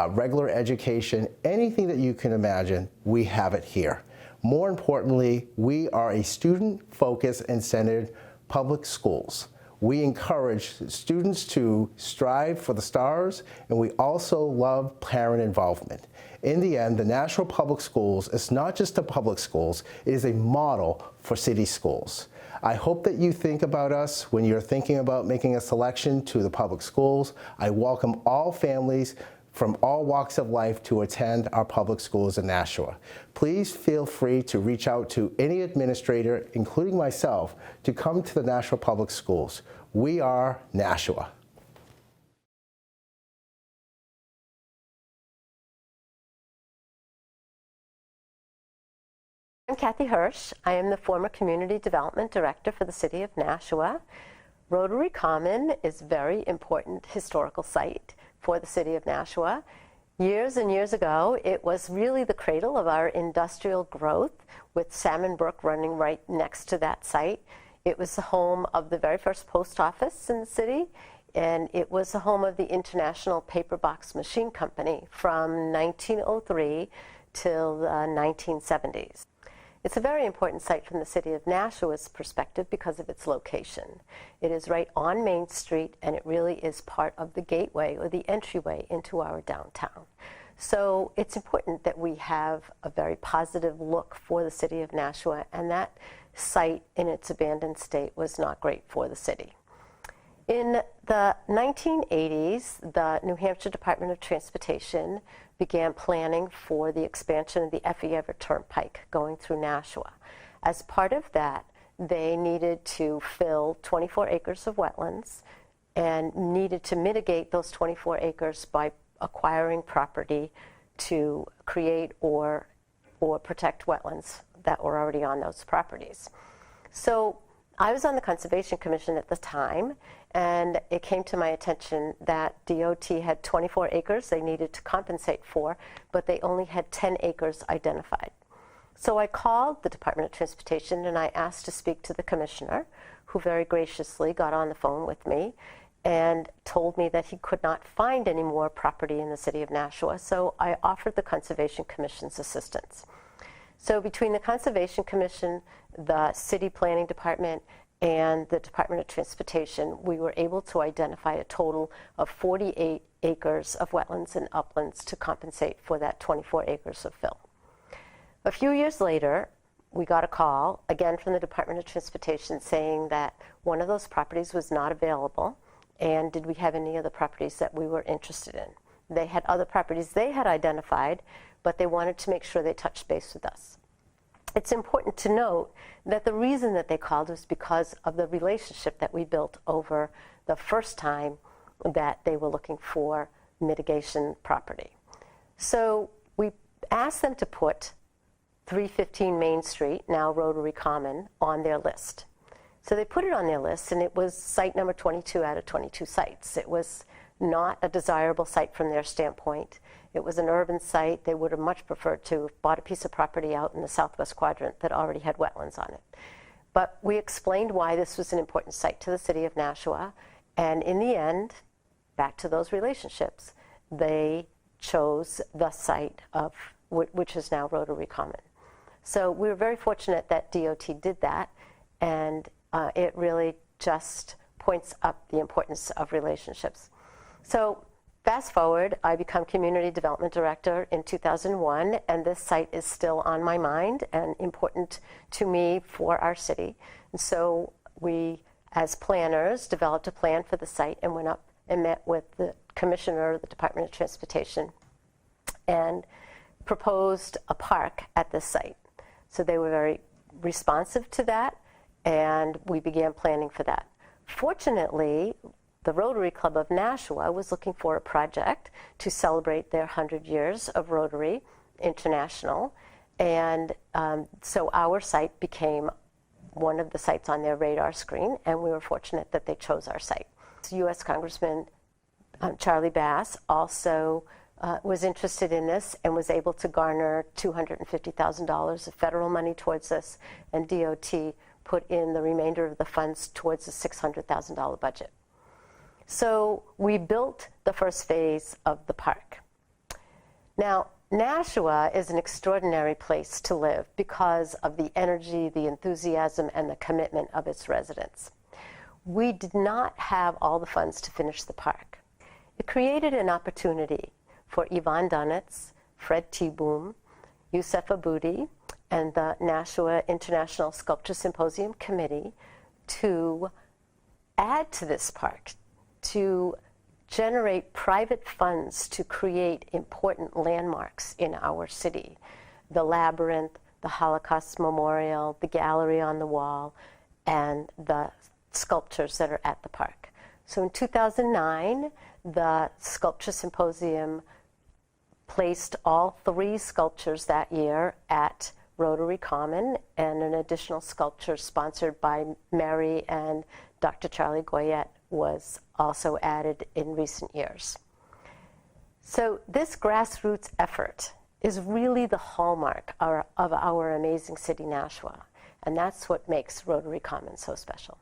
regular education, anything that you can imagine, we have it here. More importantly, we are a student-focused and centered public schools. We encourage students to strive for the stars, and we also love parent involvement. In the end, the Nashua Public Schools is not just a public schools, it is a model for city schools. I hope that you think about us when you're thinking about making a selection to the public schools. I welcome all families from all walks of life to attend our public schools in Nashua. Please feel free to reach out to any administrator, including myself, to come to the Nashua Public Schools. We are Nashua. I'm Kathy Hersh. I am the former Community Development Director for the City of Nashua. Rotary Common is a very important historical site for the City of Nashua. Years and years ago, it was really the cradle of our industrial growth, with Salmon Brook running right next to that site. It was the home of the very first post office in the city, and it was the home of the International Paper Box Machine Company from 1903 till the 1970s. It's a very important site from the City of Nashua's perspective because of its location. It is right on Main Street, and it really is part of the gateway or the entryway into our downtown. So it's important that we have a very positive look for the City of Nashua, and that site in its abandoned state was not great for the city. In the 1980s, the New Hampshire Department of Transportation began planning for the expansion of the Effie Everett Turnpike going through Nashua. As part of that, they needed to fill 24 acres of wetlands and needed to mitigate those 24 acres by acquiring property to create or protect wetlands that were already on those properties. So I was on the Conservation Commission at the time, and it came to my attention that DOT had 24 acres they needed to compensate for, but they only had 10 acres identified. So I called the Department of Transportation and I asked to speak to the commissioner, who very graciously got on the phone with me and told me that he could not find any more property in the City of Nashua, so I offered the Conservation Commission's assistance. So between the Conservation Commission, the City Planning Department, and the Department of Transportation, we were able to identify a total of 48 acres of wetlands and uplands to compensate for that 24 acres of fill. A few years later, we got a call, again from the Department of Transportation, saying that one of those properties was not available, and did we have any other properties that we were interested in. They had other properties they had identified, but they wanted to make sure they touched base with us. It's important to note that the reason that they called was because of the relationship that we built over the first time that they were looking for mitigation property. So we asked them to put 315 Main Street, now Rotary Common, on their list. So they put it on their list, and it was site number 22 out of 22 sites. It was not a desirable site from their standpoint. It was an urban site. They would have much preferred to have bought a piece of property out in the southwest quadrant that already had wetlands on it. But we explained why this was an important site to the City of Nashua, and in the end, back to those relationships, they chose the site of which is now Rotary Common. So we were very fortunate that DOT did that, and it really just points up the importance of relationships. So fast forward, I become Community Development Director in 2001, and this site is still on my mind and important to me for our city. And so we, as planners, developed a plan for the site and went up and met with the Commissioner of the Department of Transportation and proposed a park at this site. So they were very responsive to that, and we began planning for that. Fortunately, the Rotary Club of Nashua was looking for a project to celebrate their 100 years of Rotary International, and so our site became one of the sites on their radar screen, and we were fortunate that they chose our site. U.S. Congressman Charlie Bass also was interested in this and was able to garner $250,000 of federal money towards this, and DOT put in the remainder of the funds towards the $600,000 budget. So we built the first phase of the park. Now, Nashua is an extraordinary place to live because of the energy, the enthusiasm, and the commitment of its residents. We did not have all the funds to finish the park. It created an opportunity for Yvonne Dunetz, Fred Teeboom, Yusef Aboudi, and the Nashua International Sculpture Symposium Committee to add to this park, to generate private funds to create important landmarks in our city. The Labyrinth, the Holocaust Memorial, the gallery on the wall, and the sculptures that are at the park. So in 2009, the Sculpture Symposium placed all 3 sculptures that year at Rotary Common, and an additional sculpture sponsored by Mary and Dr. Charlie Goyette was also added in recent years. So this grassroots effort is really the hallmark of our amazing city, Nashua, and that's what makes Rotary Common so special.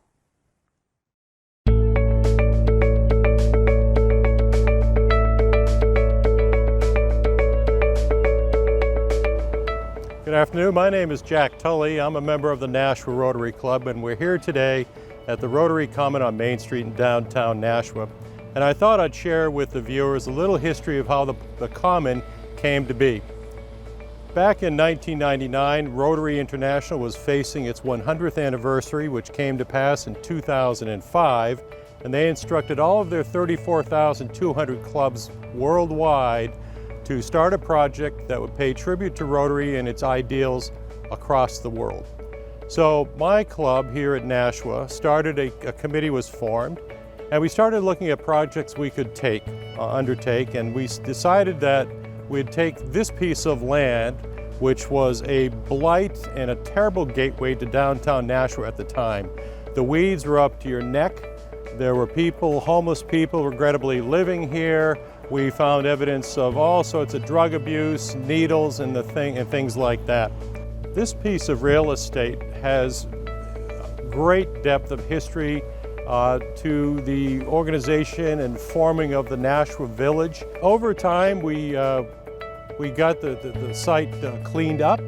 Good afternoon, my name is Jack Tully. I'm a member of the Nashua Rotary Club, and we're here today at the Rotary Common on Main Street in downtown Nashua. And I thought I'd share with the viewers a little history of how the Common came to be. Back in 1999, Rotary International was facing its 100th anniversary, which came to pass in 2005, and they instructed all of their 34,200 clubs worldwide to start a project that would pay tribute to Rotary and its ideals across the world. So my club here at Nashua started, a committee was formed, and we started looking at projects we could undertake, and we decided that we'd take this piece of land, which was a blight and a terrible gateway to downtown Nashua at the time. The weeds were up to your neck. There were people, homeless people, regrettably living here. We found evidence of all sorts of drug abuse, needles, and things like that. This piece of real estate has great depth of history to the organization and forming of the Nashua Village. Over time, we got the site cleaned up.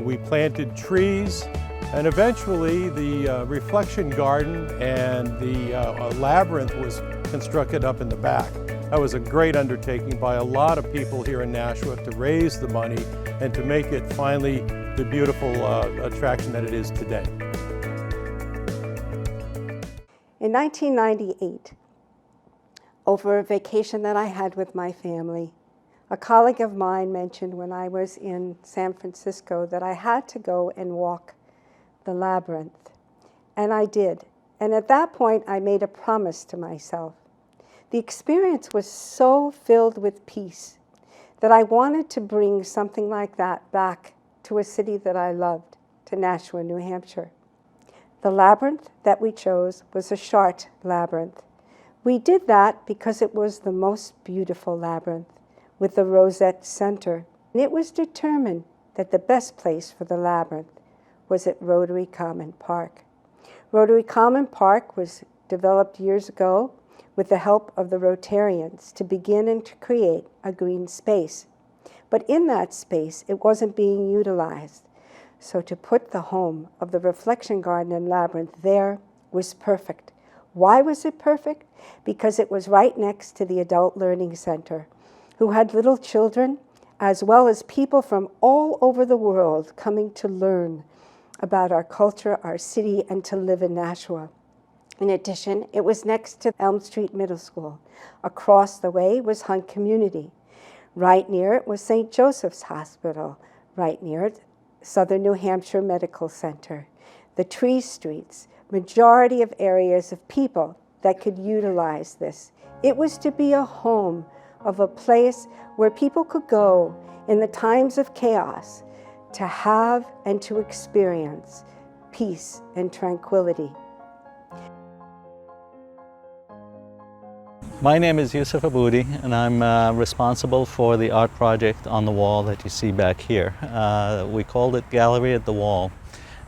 We planted trees, and eventually the reflection garden and the labyrinth was constructed up in the back. That was a great undertaking by a lot of people here in Nashua to raise the money and to make it finally the beautiful attraction that it is today. In 1998, over a vacation that I had with my family, a colleague of mine mentioned when I was in San Francisco that I had to go and walk the labyrinth. And I did. And at that point, I made a promise to myself. The experience was so filled with peace that I wanted to bring something like that back to a city that I loved, to Nashua, New Hampshire. The labyrinth that we chose was a Chartres labyrinth. We did that because it was the most beautiful labyrinth with the rosette center. And it was determined that the best place for the labyrinth was at Rotary Common Park. Rotary Common Park was developed years ago with the help of the Rotarians to begin and to create a green space. But in that space, it wasn't being utilized. So to put the home of the reflection garden and labyrinth there was perfect. Why was it perfect? Because it was right next to the Adult Learning Center, who had little children, as well as people from all over the world coming to learn about our culture, our city, and to live in Nashua. In addition, it was next to Elm Street Middle School. Across the way was Hunt Community. Right near it was St. Joseph's Hospital. Right near it, Southern New Hampshire Medical Center. The tree streets, majority of areas of people that could utilize this. It was to be a home of a place where people could go in the times of chaos to have and to experience peace and tranquility. My name is Yusuf Aboudi, and I'm responsible for the art project on the wall that you see back here. We called it Gallery at the Wall.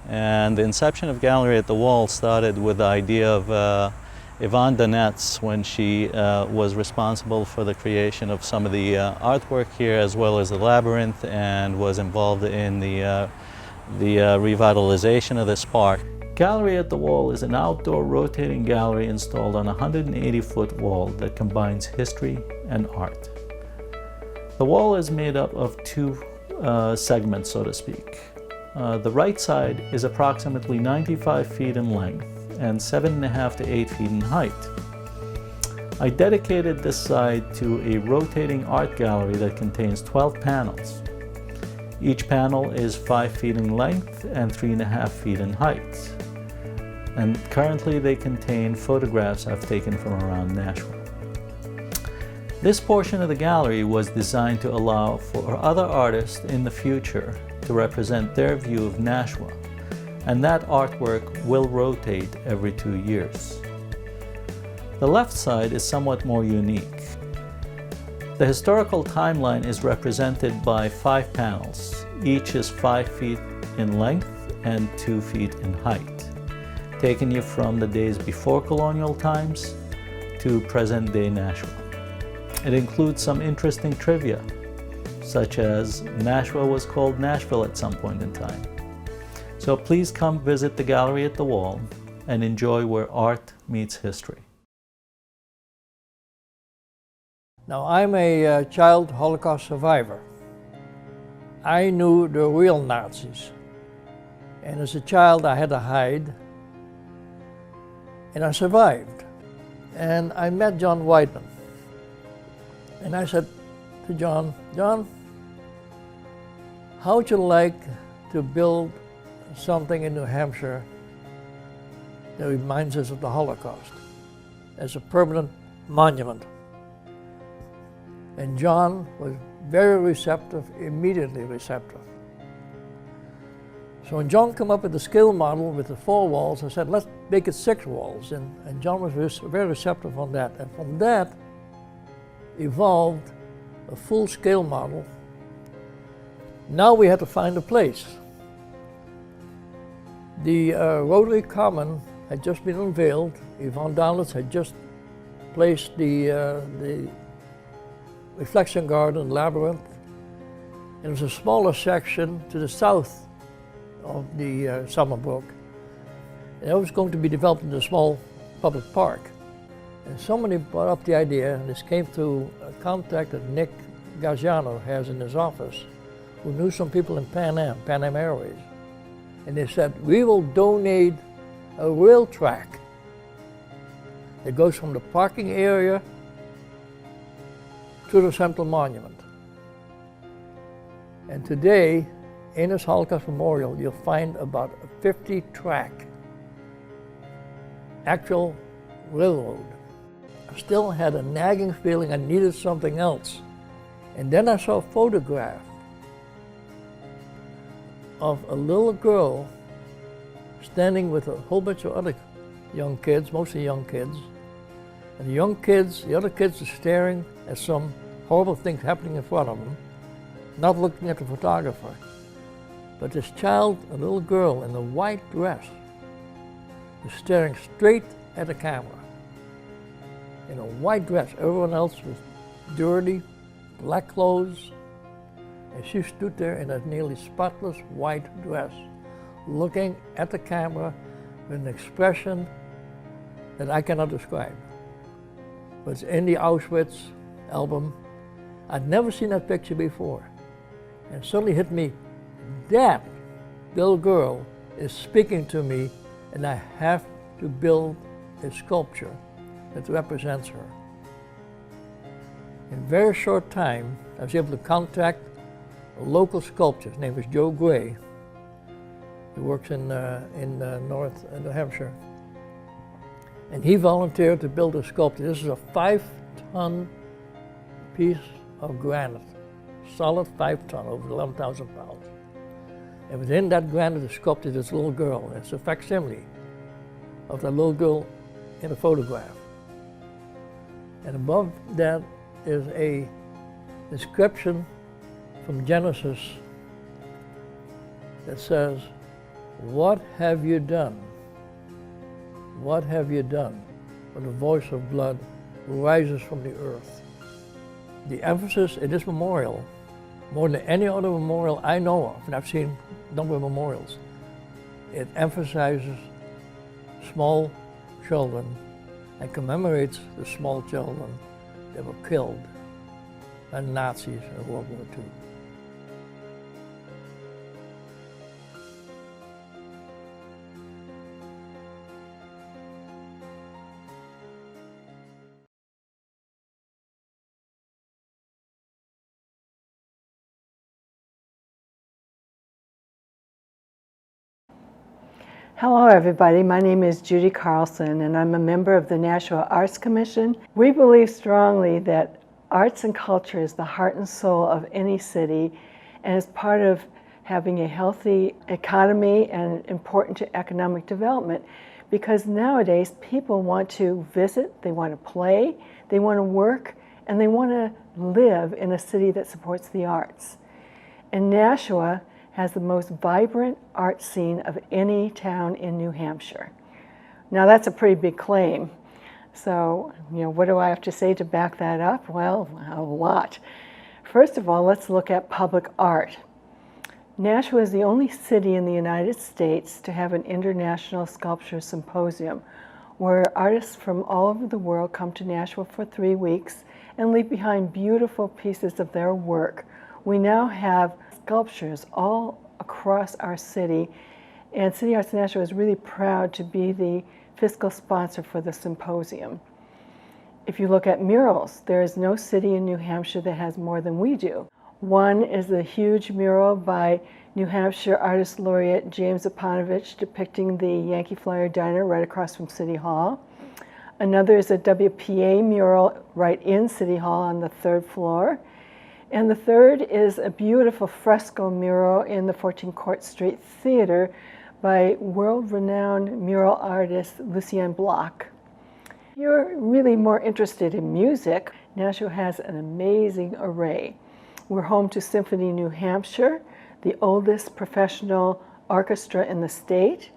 And the inception of Gallery at the Wall started with the idea of Yvonne Dunetz when she was responsible for the creation of some of the artwork here, as well as the labyrinth, and was involved in the revitalization of this park. Gallery at the Wall is an outdoor rotating gallery installed on a 180-foot wall that combines history and art. The wall is made up of two segments, so to speak. The right side is approximately 95 feet in length and 7.5 to 8 feet in height. I dedicated this side to a rotating art gallery that contains 12 panels. Each panel is 5 feet in length and 3.5 feet in height. And currently they contain photographs I've taken from around Nashua. This portion of the gallery was designed to allow for other artists in the future to represent their view of Nashua, and that artwork will rotate every 2 years. The left side is somewhat more unique. The historical timeline is represented by 5 panels. Each is 5 feet in length and 2 feet in height, taking you from the days before colonial times to present-day Nashua. It includes some interesting trivia, such as Nashua was called Nashville at some point in time. So please come visit the gallery at the wall and enjoy where art meets history. Now, I'm a child Holocaust survivor. I knew the real Nazis. And as a child, I had to hide. And I survived. And I met John Whiteman. And I said to John, how would you like to build something in New Hampshire that reminds us of the Holocaust as a permanent monument? And John was very receptive, immediately receptive. So when John came up with the scale model with the 4 walls, I said, let's make it 6 walls. And John was very receptive on that. And from that evolved a full-scale model. Now we had to find a place. The Rotary Common had just been unveiled. Yvonne had just placed the reflection garden labyrinth. And it was a smaller section to the south of the Summerbrook. And it was going to be developed into a small public park. And somebody brought up the idea, and this came through a contact that Nick Gagliano has in his office, who knew some people in Pan Am Airways. And they said, we will donate a rail track that goes from the parking area to the Central Monument. And today, in this Holocaust Memorial, you'll find about a 50-track actual railroad. I still had a nagging feeling I needed something else. And then I saw a photograph of a little girl standing with a whole bunch of other young kids, mostly young kids. And the other kids are staring at some horrible things happening in front of them, not looking at the photographer. But this child, a little girl in a white dress, was staring straight at the camera. In a white dress. Everyone else was dirty, black clothes. And she stood there in a nearly spotless white dress, looking at the camera with an expression that I cannot describe. But it's in the Auschwitz album. I'd never seen that picture before. And it suddenly hit me, that little girl is speaking to me, and I have to build a sculpture that represents her. In a very short time, I was able to contact a local sculptor. His name is Joe Gray. He works in North New Hampshire. And he volunteered to build a sculpture. This is a 5-ton piece of granite, solid 5-ton, over 11,000 pounds. And within that granite is sculpted this little girl. It's a facsimile of the little girl in a photograph. And above that is a inscription from Genesis that says, "What have you done? What have you done?" When the voice of blood rises from the earth. The emphasis in this memorial, more than any other memorial I know of, and I've seen a number of memorials, it emphasizes small children and commemorates the small children that were killed by Nazis in World War II. Hello everybody, my name is Judy Carlson and I'm a member of the Nashua Arts Commission. We believe strongly that arts and culture is the heart and soul of any city and is part of having a healthy economy and important to economic development, because nowadays people want to visit, they want to play, they want to work, and they want to live in a city that supports the arts. And Nashua has the most vibrant art scene of any town in New Hampshire. Now that's a pretty big claim. So, what do I have to say to back that up? Well, a lot. First of all, let's look at public art. Nashua is the only city in the United States to have an international sculpture symposium, where artists from all over the world come to Nashua for 3 weeks and leave behind beautiful pieces of their work. We now have sculptures all across our city, and City Arts Nashua is really proud to be the fiscal sponsor for the symposium. If you look at murals, there is no city in New Hampshire that has more than we do. One is the huge mural by New Hampshire Artist Laureate James Aponovich depicting the Yankee Flyer Diner right across from City Hall. Another is a WPA mural right in City Hall on the 3rd floor. And the third is a beautiful fresco mural in the 14 Court Street Theater by world-renowned mural artist Lucien Bloch. If you're really more interested in music, Nashua has an amazing array. We're home to Symphony New Hampshire, the oldest professional orchestra in the state.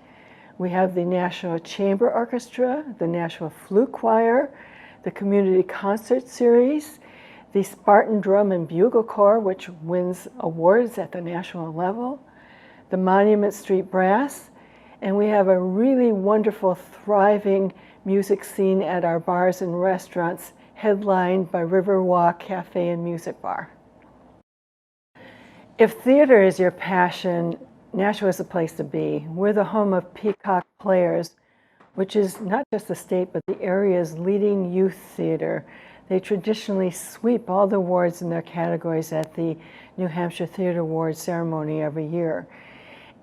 We have the Nashua Chamber Orchestra, the Nashua Flute Choir, the Community Concert Series, the Spartan Drum and Bugle Corps, which wins awards at the national level, the Monument Street Brass, and we have a really wonderful, thriving music scene at our bars and restaurants, headlined by Riverwalk Cafe and Music Bar. If theater is your passion, Nashua is the place to be. We're the home of Peacock Players, which is not just the state, but the area's leading youth theater. They traditionally sweep all the awards in their categories at the New Hampshire Theater Awards ceremony every year.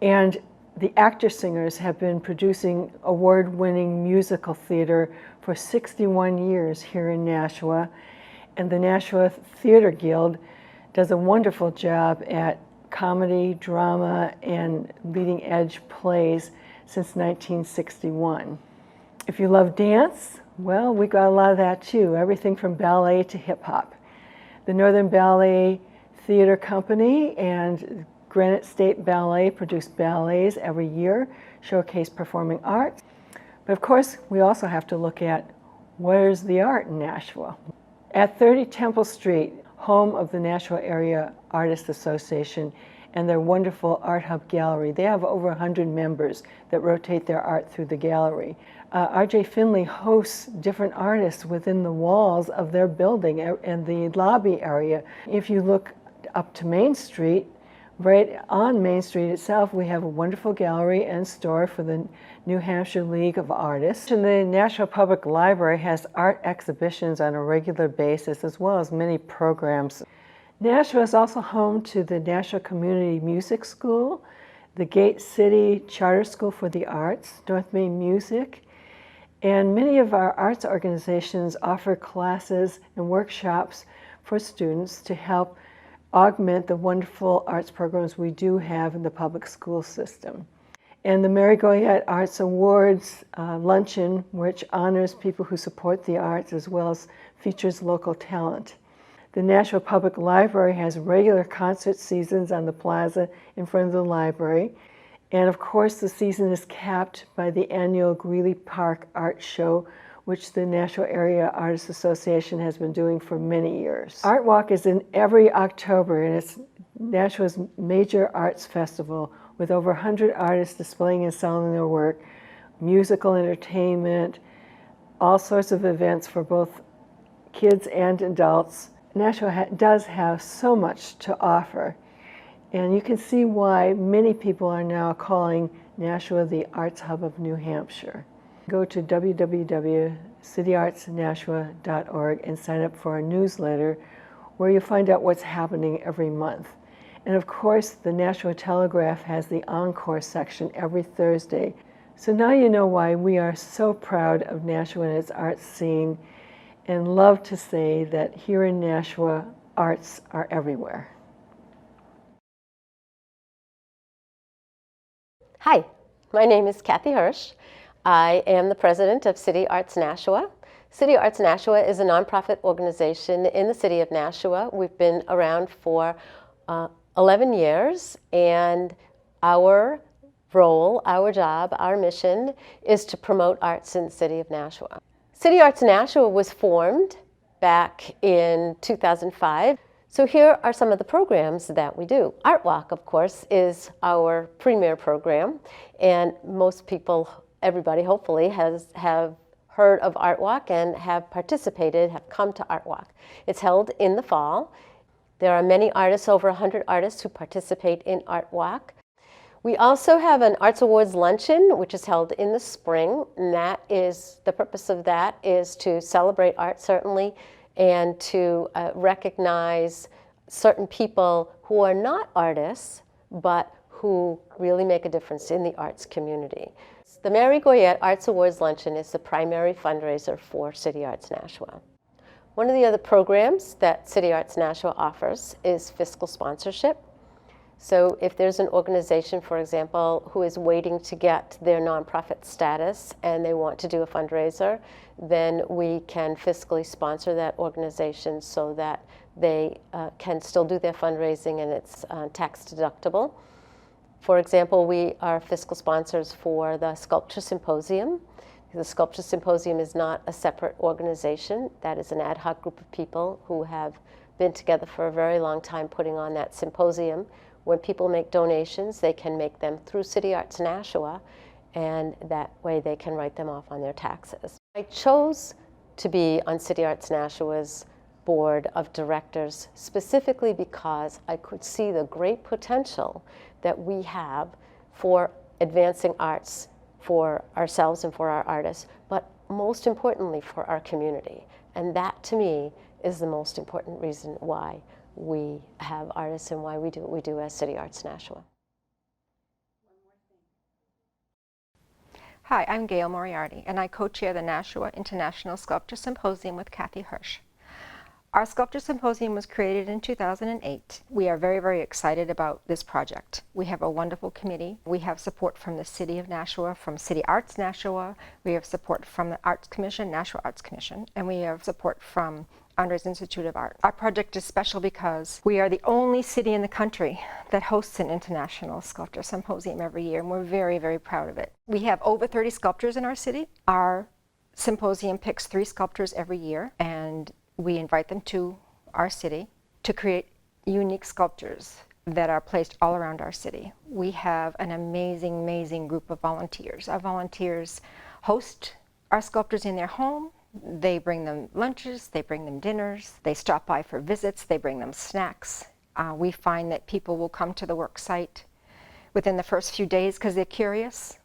And the actor-singers have been producing award-winning musical theater for 61 years here in Nashua. And the Nashua Theater Guild does a wonderful job at comedy, drama, and leading-edge plays since 1961. If you love dance, well, we got a lot of that too, everything from ballet to hip hop. The Northern Ballet Theater Company and Granite State Ballet produce ballets every year, showcase performing arts. But of course, we also have to look at where's the art in Nashua. At 30 Temple Street, home of the Nashua Area Artists Association and their wonderful Art Hub Gallery. They have over 100 members that rotate their art through the gallery. R.J. Finley hosts different artists within the walls of their building and the lobby area. If you look up to Main Street, right on Main Street itself, we have a wonderful gallery and store for the New Hampshire League of Artists. And the Nashua Public Library has art exhibitions on a regular basis, as well as many programs. Nashua is also home to the Nashua Community Music School, the Gate City Charter School for the Arts, North Main Music, and many of our arts organizations offer classes and workshops for students to help augment the wonderful arts programs we do have in the public school system. And the Mary Goyette Arts Awards luncheon, which honors people who support the arts as well as features local talent. The Nashua Public Library has regular concert seasons on the plaza in front of the library. And of course, the season is capped by the annual Greeley Park Art Show, which the Nashua Area Artists Association has been doing for many years. Art Walk is in every October, and it's Nashua's major arts festival with over 100 artists displaying and selling their work, musical entertainment, all sorts of events for both kids and adults. Nashua does have so much to offer, and you can see why many people are now calling Nashua the Arts Hub of New Hampshire. Go to www.cityartsnashua.org and sign up for our newsletter where you'll find out what's happening every month. And of course, the Nashua Telegraph has the Encore section every Thursday, So now you know why we are so proud of Nashua and its art scene, and love to say that here in Nashua, arts are everywhere. Hi, my name is Kathy Hersh. I am the president of City Arts Nashua. City Arts Nashua is a nonprofit organization in the city of Nashua. We've been around for 11 years, and our role, our job, our mission is to promote arts in the city of Nashua. City Arts Nashua was formed back in 2005. So here are some of the programs that we do. Art Walk, of course, is our premier program, and most people, everybody hopefully have heard of Art Walk and have participated, have come to Art Walk. It's held in the fall. There are many artists, over 100 artists who participate in Art Walk. We also have an Arts Awards Luncheon, which is held in the spring, and that is, the purpose of that is to celebrate art, certainly, and to recognize certain people who are not artists, but who really make a difference in the arts community. The Mary Goyette Arts Awards Luncheon is the primary fundraiser for City Arts Nashua. One of the other programs that City Arts Nashua offers is fiscal sponsorship. So if there's an organization, for example, who is waiting to get their nonprofit status and they want to do a fundraiser, then we can fiscally sponsor that organization so that they can still do their fundraising and it's tax deductible. For example, we are fiscal sponsors for the Sculpture Symposium. The Sculpture Symposium is not a separate organization. That is an ad hoc group of people who have been together for a very long time putting on that symposium. When people make donations, they can make them through City Arts Nashua, and that way they can write them off on their taxes. I chose to be on City Arts Nashua's board of directors specifically because I could see the great potential that we have for advancing arts for ourselves and for our artists, but most importantly for our community. And that, to me, is the most important reason why we have artists and why we do what we do as City Arts Nashua. Hi, I'm Gail Moriarty, and I co-chair the Nashua International Sculpture Symposium with Kathy Hersh. Our Sculpture Symposium was created in 2008. We are very, very excited about this project. We have a wonderful committee. We have support from the City of Nashua, from City Arts Nashua. We have support from the Arts Commission, Nashua Arts Commission, and we have support from Andres Institute of Art. Our project is special because we are the only city in the country that hosts an international sculpture symposium every year, and we're very, very proud of it. We have over 30 sculptors in our city. Our symposium picks 3 sculptors every year, and we invite them to our city to create unique sculptures that are placed all around our city. We have an amazing, amazing group of volunteers. Our volunteers host our sculptors in their home. They bring them lunches, they bring them dinners, they stop by for visits, they bring them snacks. We find that people will come to the work site within the first few days because they're curious.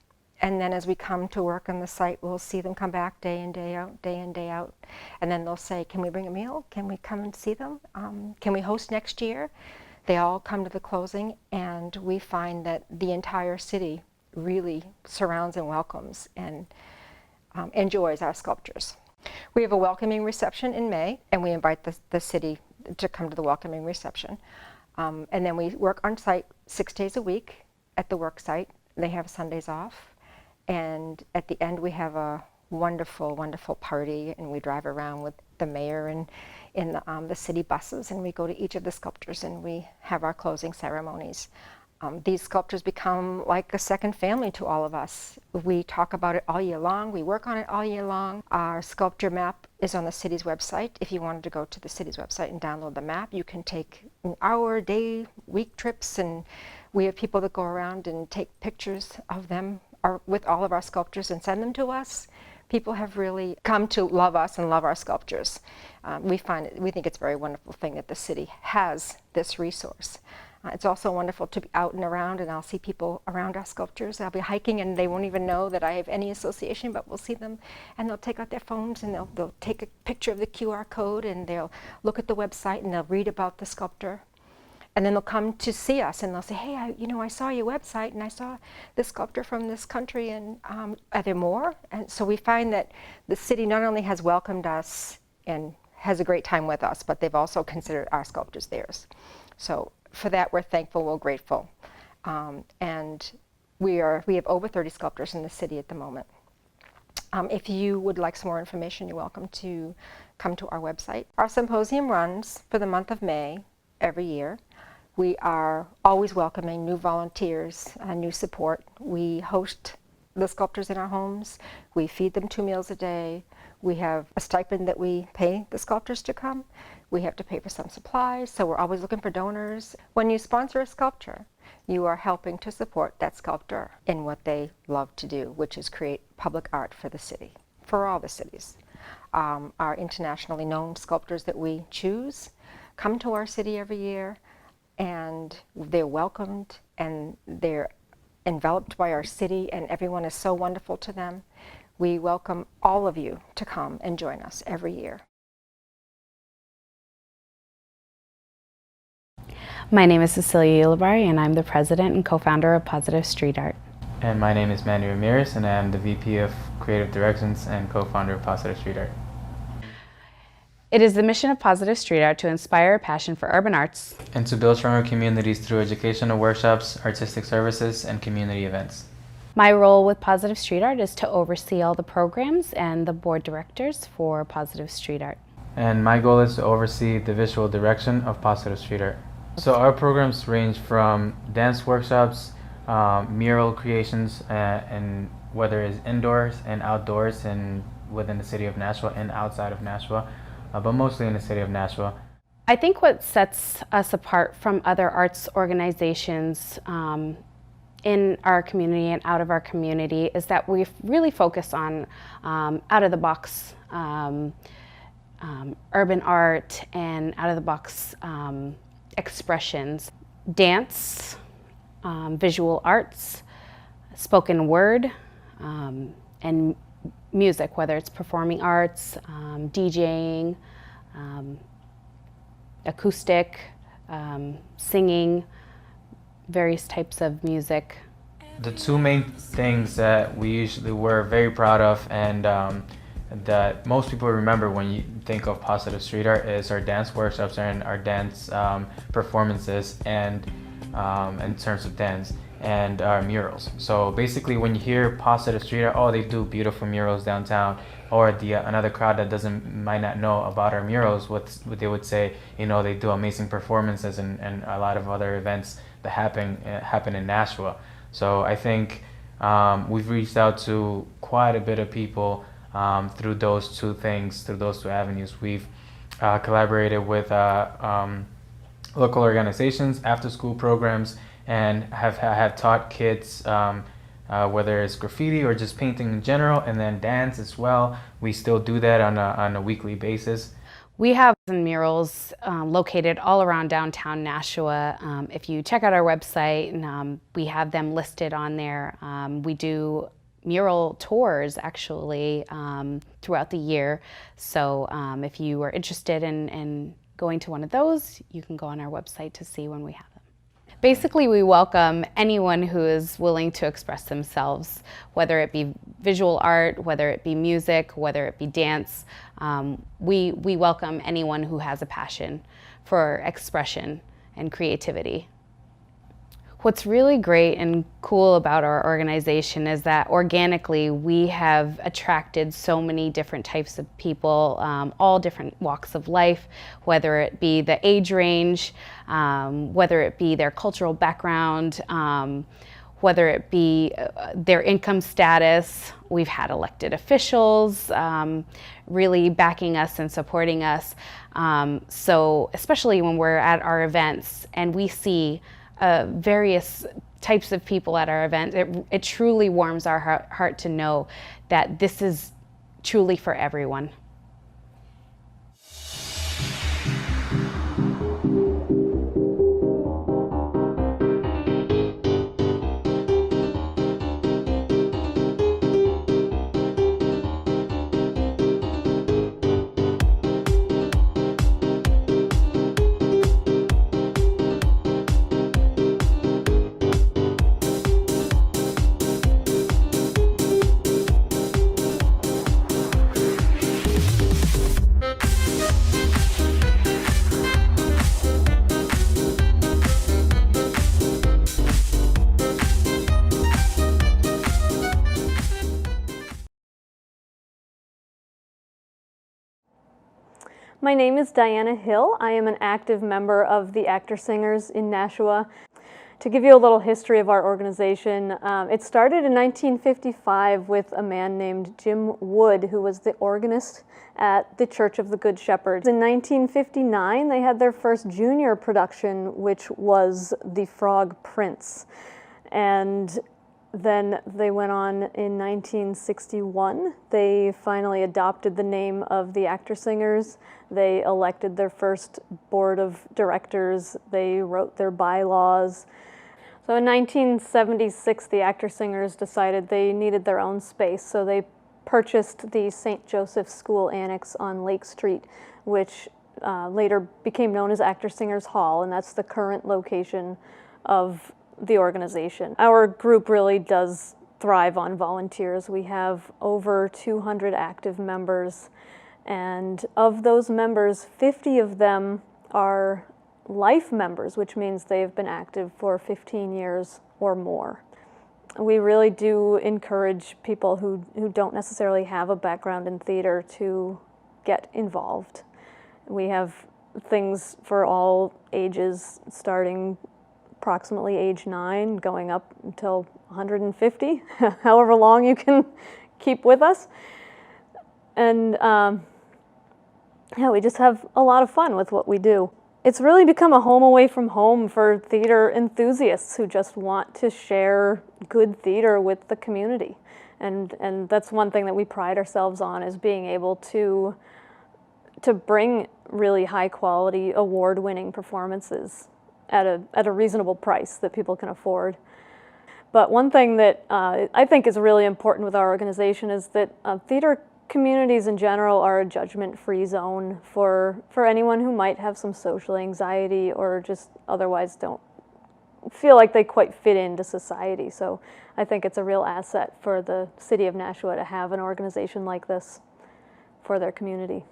And then as we come to work on the site, we'll see them come back day in, day out, day in, day out. And then they'll say, can we bring a meal? Can we come and see them? Can we host next year? They all come to the closing, and we find that the entire city really surrounds and welcomes and enjoys our sculptures. We have a welcoming reception in May, and we invite the city to come to the welcoming reception. And then we work on site 6 days a week at the work site. They have Sundays off. And at the end, we have a wonderful, wonderful party, and we drive around with the mayor and in the city buses, and we go to each of the sculptures and we have our closing ceremonies. These sculptures become like a second family to all of us. We talk about it all year long. We work on it all year long. Our sculpture map is on the city's website. If you wanted to go to the city's website and download the map, you can take an hour, day, week trips, and we have people that go around and take pictures of them with all of our sculptures and send them to us. People have really come to love us and love our sculptures. We think it's a very wonderful thing that the city has this resource. It's also wonderful to be out and around, and I'll see people around our sculptures. I'll be hiking and they won't even know that I have any association, but we'll see them and they'll take out their phones and they'll take a picture of the QR code and they'll look at the website and they'll read about the sculptor. And then they'll come to see us and they'll say, hey, I saw your website and I saw this sculptor from this country, and are there more? And so we find that the city not only has welcomed us and has a great time with us, but they've also considered our sculptures theirs. So for that, we're thankful, we're grateful. And we have over 30 sculptors in the city at the moment. If you would like some more information, you're welcome to come to our website. Our symposium runs for the month of May every year. We are always welcoming new volunteers and new support. We host the sculptors in our homes. We feed them 2 meals a day. We have a stipend that we pay the sculptors to come. We have to pay for some supplies, so we're always looking for donors. When you sponsor a sculpture, you are helping to support that sculptor in what they love to do, which is create public art for the city, for all the cities. Our internationally known sculptors that we choose come to our city every year, and they're welcomed and they're enveloped by our city, and everyone is so wonderful to them. We welcome all of you to come and join us every year. My name is Cecelia Ulibarri, and I'm the president and co-founder of Positive Street Art. And my name is Manuel Ramirez, and I'm the VP of Creative Directions and co-founder of Positive Street Art. It is the mission of Positive Street Art to inspire a passion for urban arts and to build stronger communities through educational workshops, artistic services, and community events. My role with Positive Street Art is to oversee all the programs and the board directors for Positive Street Art. And my goal is to oversee the visual direction of Positive Street Art. So our programs range from dance workshops, mural creations, and whether it's indoors and outdoors and within the city of Nashua and outside of Nashua, but mostly in the city of Nashua. I think what sets us apart from other arts organizations in our community and out of our community is that we really focus on out-of-the-box urban art and out-of-the-box expressions. Dance, visual arts, spoken word, and music, whether it's performing arts, DJing, acoustic, singing, various types of music. The two main things that we're very proud of and that most people remember when you think of Positive Street Art is our dance workshops and our dance performances and in terms of dance and our murals. So basically when you hear Positive Street Art, oh, they do beautiful murals downtown, or another crowd that might not know about our murals, what they would say, they do amazing performances and a lot of other events that happen in Nashua. So I think we've reached out to quite a bit of people through those two things, through those two avenues. We've collaborated with local organizations, after-school programs, and have taught kids whether it's graffiti or just painting in general, and then dance as well. We still do that on a weekly basis. We have murals located all around downtown Nashua. If you check out our website, we have them listed on there. We do mural tours actually throughout the year. So if you are interested in going to one of those, you can go on our website to see when we have them. Basically, we welcome anyone who is willing to express themselves, whether it be visual art, whether it be music, whether it be dance. We welcome anyone who has a passion for expression and creativity. What's really great and cool about our organization is that organically we have attracted so many different types of people, all different walks of life, whether it be the age range, whether it be their cultural background, whether it be their income status. We've had elected officials really backing us and supporting us. So especially when we're at our events and we see various types of people at our event, it truly warms our heart to know that this is truly for everyone. My name is Diana Hill. I am an active member of the Actor Singers in Nashua. To give you a little history of our organization, it started in 1955 with a man named Jim Wood, who was the organist at the Church of the Good Shepherd. In 1959, they had their first junior production, which was The Frog Prince. And then they went on in 1961. They finally adopted the name of the Actor Singers. They elected their first board of directors. They wrote their bylaws. So in 1976, the Actor Singers decided they needed their own space, so they purchased the St. Joseph's School Annex on Lake Street, which later became known as Actor Singers Hall, and that's the current location of the organization. Our group really does thrive on volunteers. We have over 200 active members, and of those members, 50 of them are life members, which means they've been active for 15 years or more. We really do encourage people who don't necessarily have a background in theater to get involved. We have things for all ages, starting approximately age 9, going up until 150, however long you can keep with us. And yeah, we just have a lot of fun with what we do. It's really become a home away from home for theater enthusiasts who just want to share good theater with the community. And that's one thing that we pride ourselves on, is being able to bring really high quality, award-winning performances at a reasonable price that people can afford. But one thing that I think is really important with our organization is that theater communities in general are a judgment-free zone for anyone who might have some social anxiety or just otherwise don't feel like they quite fit into society. So I think it's a real asset for the city of Nashua to have an organization like this for their community.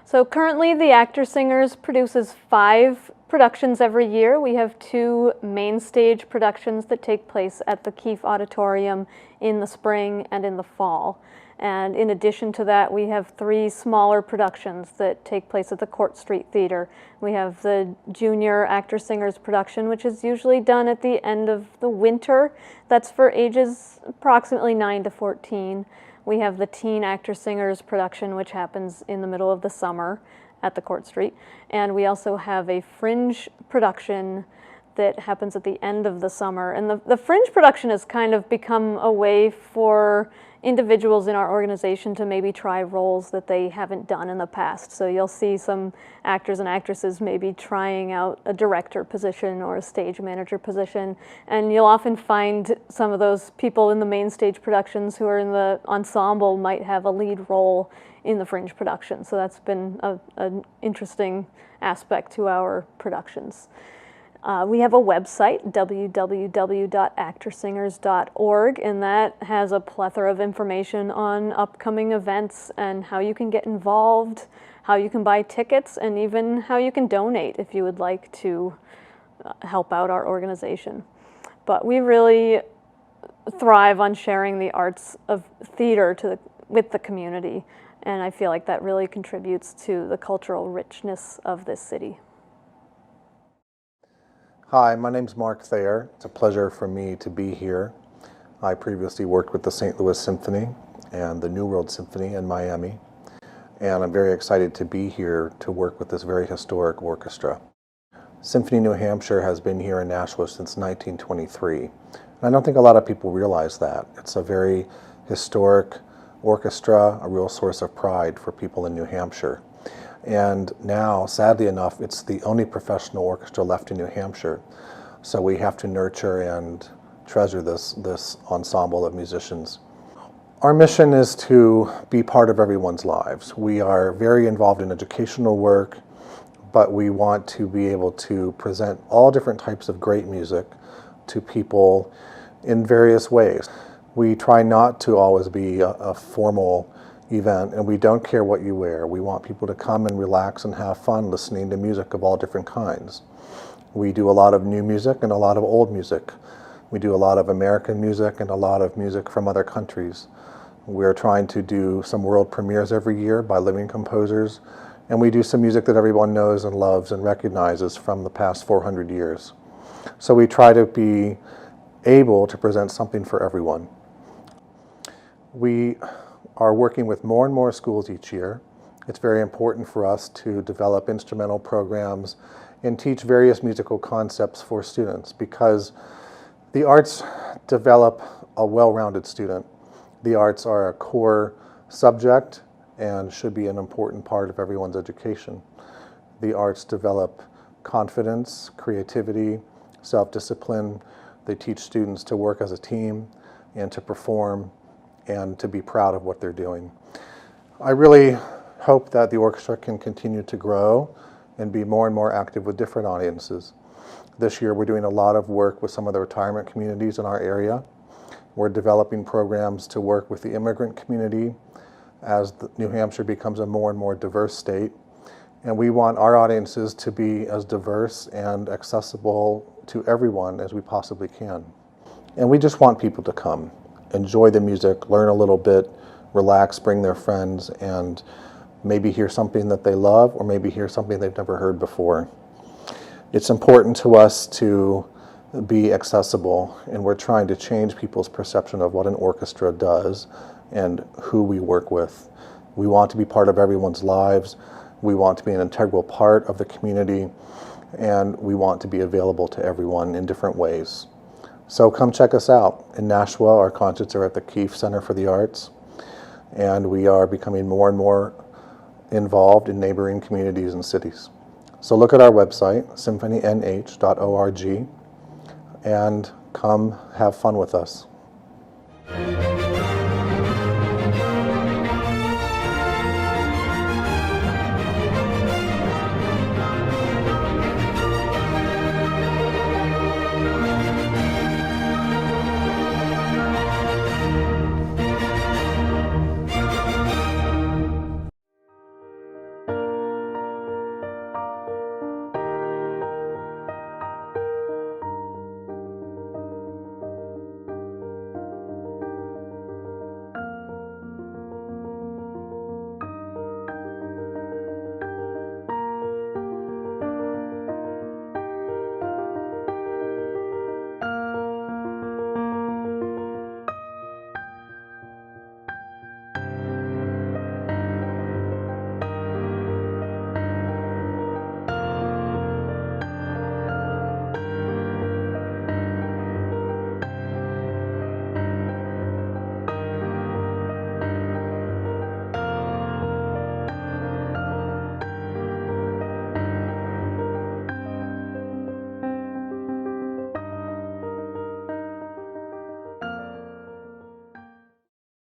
So currently the Actor Singers produces 5 productions every year. We have 2 main stage productions that take place at the Keefe Auditorium in the spring and in the fall. And in addition to that, we have 3 smaller productions that take place at the Court Street Theater. We have the Junior Actor Singers production, which is usually done at the end of the winter. That's for ages approximately 9 to 14. We have the Teen Actor Singers production, which happens in the middle of the summer at the Court Street. And we also have a Fringe production that happens at the end of the summer. And the Fringe production has kind of become a way for individuals in our organization to maybe try roles that they haven't done in the past. So you'll see some actors and actresses maybe trying out a director position or a stage manager position, and you'll often find some of those people in the main stage productions who are in the ensemble might have a lead role in the Fringe production. So that's been an interesting aspect to our productions. We have a website, www.actorsingers.org, and that has a plethora of information on upcoming events and how you can get involved, how you can buy tickets, and even how you can donate if you would like to help out our organization. But we really thrive on sharing the arts of theater with the community, and I feel like that really contributes to the cultural richness of this city. Hi, my name's Mark Thayer. It's a pleasure for me to be here. I previously worked with the St. Louis Symphony and the New World Symphony in Miami, and I'm very excited to be here to work with this very historic orchestra. Symphony New Hampshire has been here in Nashua since 1923, and I don't think a lot of people realize that. It's a very historic orchestra, a real source of pride for people in New Hampshire. And now, sadly enough, it's the only professional orchestra left in New Hampshire. So we have to nurture and treasure this ensemble of musicians. Our mission is to be part of everyone's lives. We are very involved in educational work, but we want to be able to present all different types of great music to people in various ways. We try not to always be a formal event, and we don't care what you wear. We want people to come and relax and have fun listening to music of all different kinds. We do a lot of new music and a lot of old music. We do a lot of American music and a lot of music from other countries. We're trying to do some world premieres every year by living composers, and we do some music that everyone knows and loves and recognizes from the past 400 years. So we try to be able to present something for everyone. We are working with more and more schools each year. It's very important for us to develop instrumental programs and teach various musical concepts for students, because the arts develop a well-rounded student. The arts are a core subject and should be an important part of everyone's education. The arts develop confidence, creativity, self-discipline. They teach students to work as a team and to perform and to be proud of what they're doing. I really hope that the orchestra can continue to grow and be more and more active with different audiences. This year we're doing a lot of work with some of the retirement communities in our area. We're developing programs to work with the immigrant community as New Hampshire becomes a more and more diverse state. And we want our audiences to be as diverse and accessible to everyone as we possibly can. And we just want people to come, enjoy the music, learn a little bit, relax, bring their friends, and maybe hear something that they love or maybe hear something they've never heard before. It's important to us to be accessible, and we're trying to change people's perception of what an orchestra does and who we work with. We want to be part of everyone's lives. We want to be an integral part of the community, and we want to be available to everyone in different ways. So come check us out. In Nashua, our concerts are at the Keefe Center for the Arts, and we are becoming more and more involved in neighboring communities and cities. So look at our website, symphonynh.org, and come have fun with us.